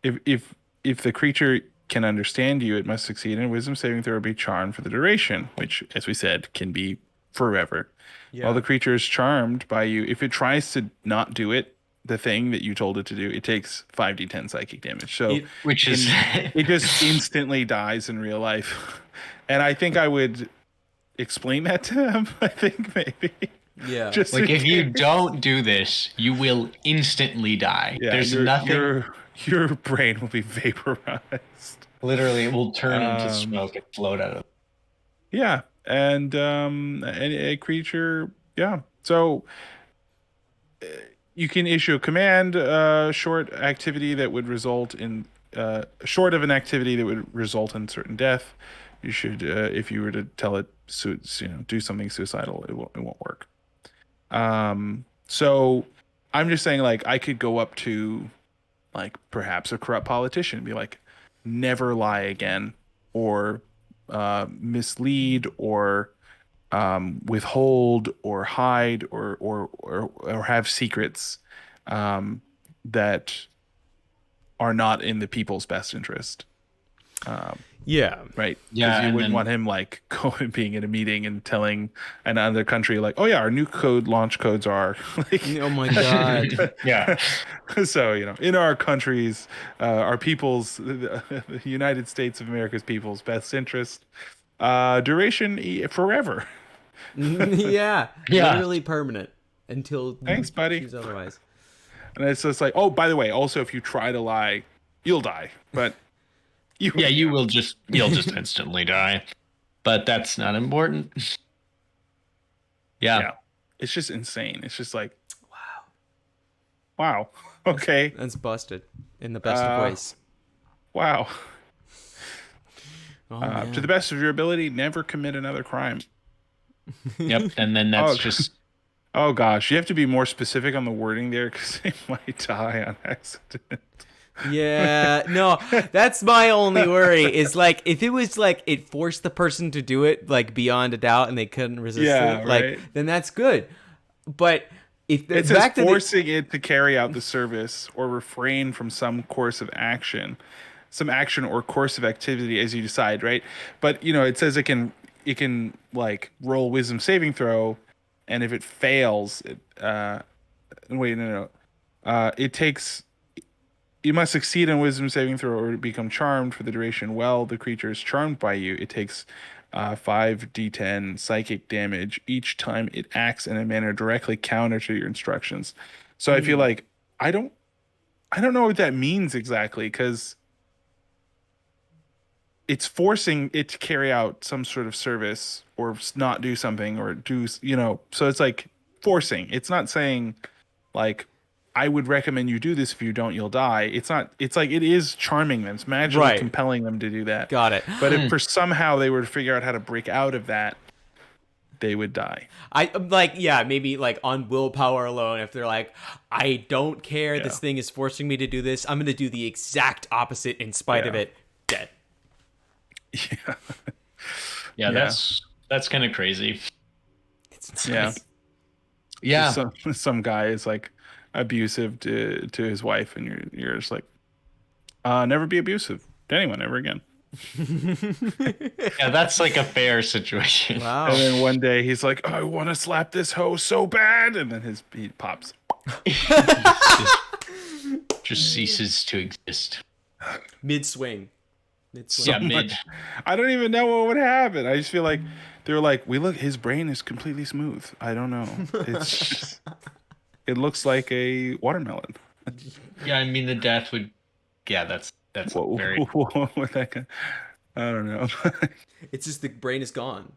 if the creature can understand you, it must succeed in a wisdom saving throw or be charmed for the duration, which, as we said, can be forever. While the creature is charmed by you, if it tries to not do it, the thing that you told it to do, it takes 5d10 psychic damage. So which is it just instantly dies in real life. And I think I would explain that to them. I think maybe. Yeah. Just like if you don't do this, you will instantly die. yeah, There's your, nothing. your brain will be vaporized. Literally, it will turn into smoke and float out of. Yeah, and a creature. Yeah, so you can issue a command, short activity that would result in short of an activity that would result in certain death. You should, if you were to tell it, do something suicidal, it won't work. So I'm just saying, like, I could go up to, like, perhaps a corrupt politician and be like, never lie again, or mislead, or withhold, or hide, or have secrets that are not in the people's best interest. Yeah. Right. Yeah, Because you and wouldn't then- want him like going being in a meeting and telling another country like, oh yeah, our new launch codes are like, Oh my god. Yeah. so in our countries, our people's, the United States of America's people's best interest, duration forever. Yeah. Yeah. Literally permanent until Thanks, buddy. choose otherwise. And it's just like, oh, by the way, also if you try to lie, you'll die. But Yeah, you'll just instantly die. But that's not important. Yeah. It's just insane. It's just like, wow. Okay. That's busted in the best of ways. Wow. Oh, man. To the best of your ability, never commit another crime. Yep. And then that's just. Oh gosh, you have to be more specific on the wording there because they might die on accident. Yeah, no, that's my only worry is like if it was like it forced the person to do it like beyond a doubt and they couldn't resist it, like right. then that's good. But if the It says fact that forcing it to carry out the service or refrain from some course of action, some action or course of activity as you decide, right? But it says it can like roll wisdom saving throw, and if it fails, it takes. You must succeed in wisdom saving throw or become charmed for the duration. While the creature is charmed by you, it takes 5d10 psychic damage each time it acts in a manner directly counter to your instructions. So I feel like I don't know what that means exactly, because it's forcing it to carry out some sort of service or not do something or do, so it's like forcing. It's not saying like, I would recommend you do this. If you don't, you'll die. It's not. It's like it is charming them. It's magically compelling them to do that. Got it. But if for somehow they were to figure out how to break out of that, they would die. Maybe like on willpower alone, if they're like, I don't care, this thing is forcing me to do this, I'm gonna do the exact opposite in spite of it. Dead. Yeah, that's kind of crazy. It's Yeah. Some guy is like abusive to his wife, and you're just like, never be abusive to anyone ever again. Yeah, that's like a fair situation. Wow. And then one day he's like, I want to slap this hoe so bad, and then he pops. Just ceases to exist. Mid swing. Yeah, mid. I don't even know what would happen. I just feel like they were like, his brain is completely smooth. I don't know. It looks like a watermelon. Yeah, I mean the death would. Yeah, that's very. I don't know. It's just the brain is gone.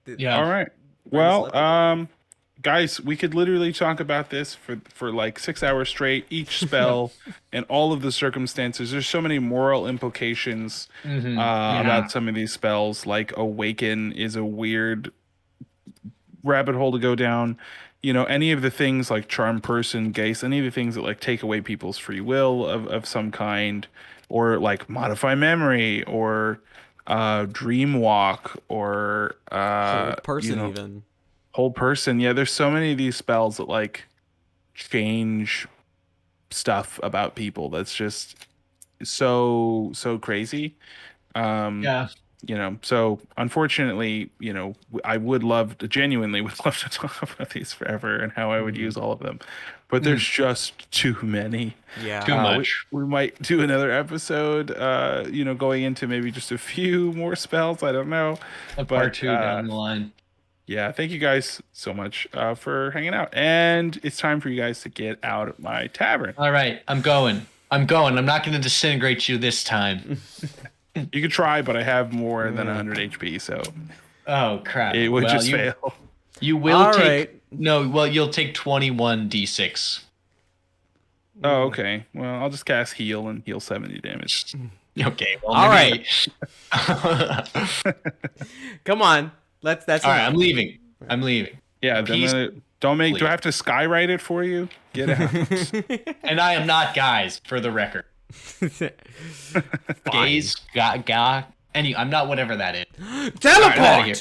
Yeah. All right. Well, guys, we could literally talk about this for like 6 hours straight, each spell and all of the circumstances. There's so many moral implications about some of these spells. Like Awaken is a weird rabbit hole to go down. Any of the things like Charm Person, Geist, any of the things that like take away people's free will of some kind, or like Modify Memory, or Dream Walk, or Whole person even. Whole Person. Yeah, there's so many of these spells that like change stuff about people that's just so crazy. Yeah. So unfortunately, I genuinely would love to talk about these forever and how I would use all of them, but there's just too many. Yeah. Too much. We might do another episode, going into maybe just a few more spells. I don't know. A part 2 down the line. Yeah, thank you guys so much for hanging out. And it's time for you guys to get out of my tavern. All right, I'm going. I'm not going to disintegrate you this time. You could try, but I have more than 100 HP, so... Oh, crap. It would just fail. You will All take... right. No, well, you'll take 21 d6. Oh, okay. Well, I'll just cast heal and heal 70 damage. Okay. Well, All right. Come on. That's all right, I'm leaving. Yeah, don't make... Do I have to skywrite it for you? Get out. And I am not guys, for the record. Gaze, I'm not whatever that is. Teleport! All right, I'm outta here.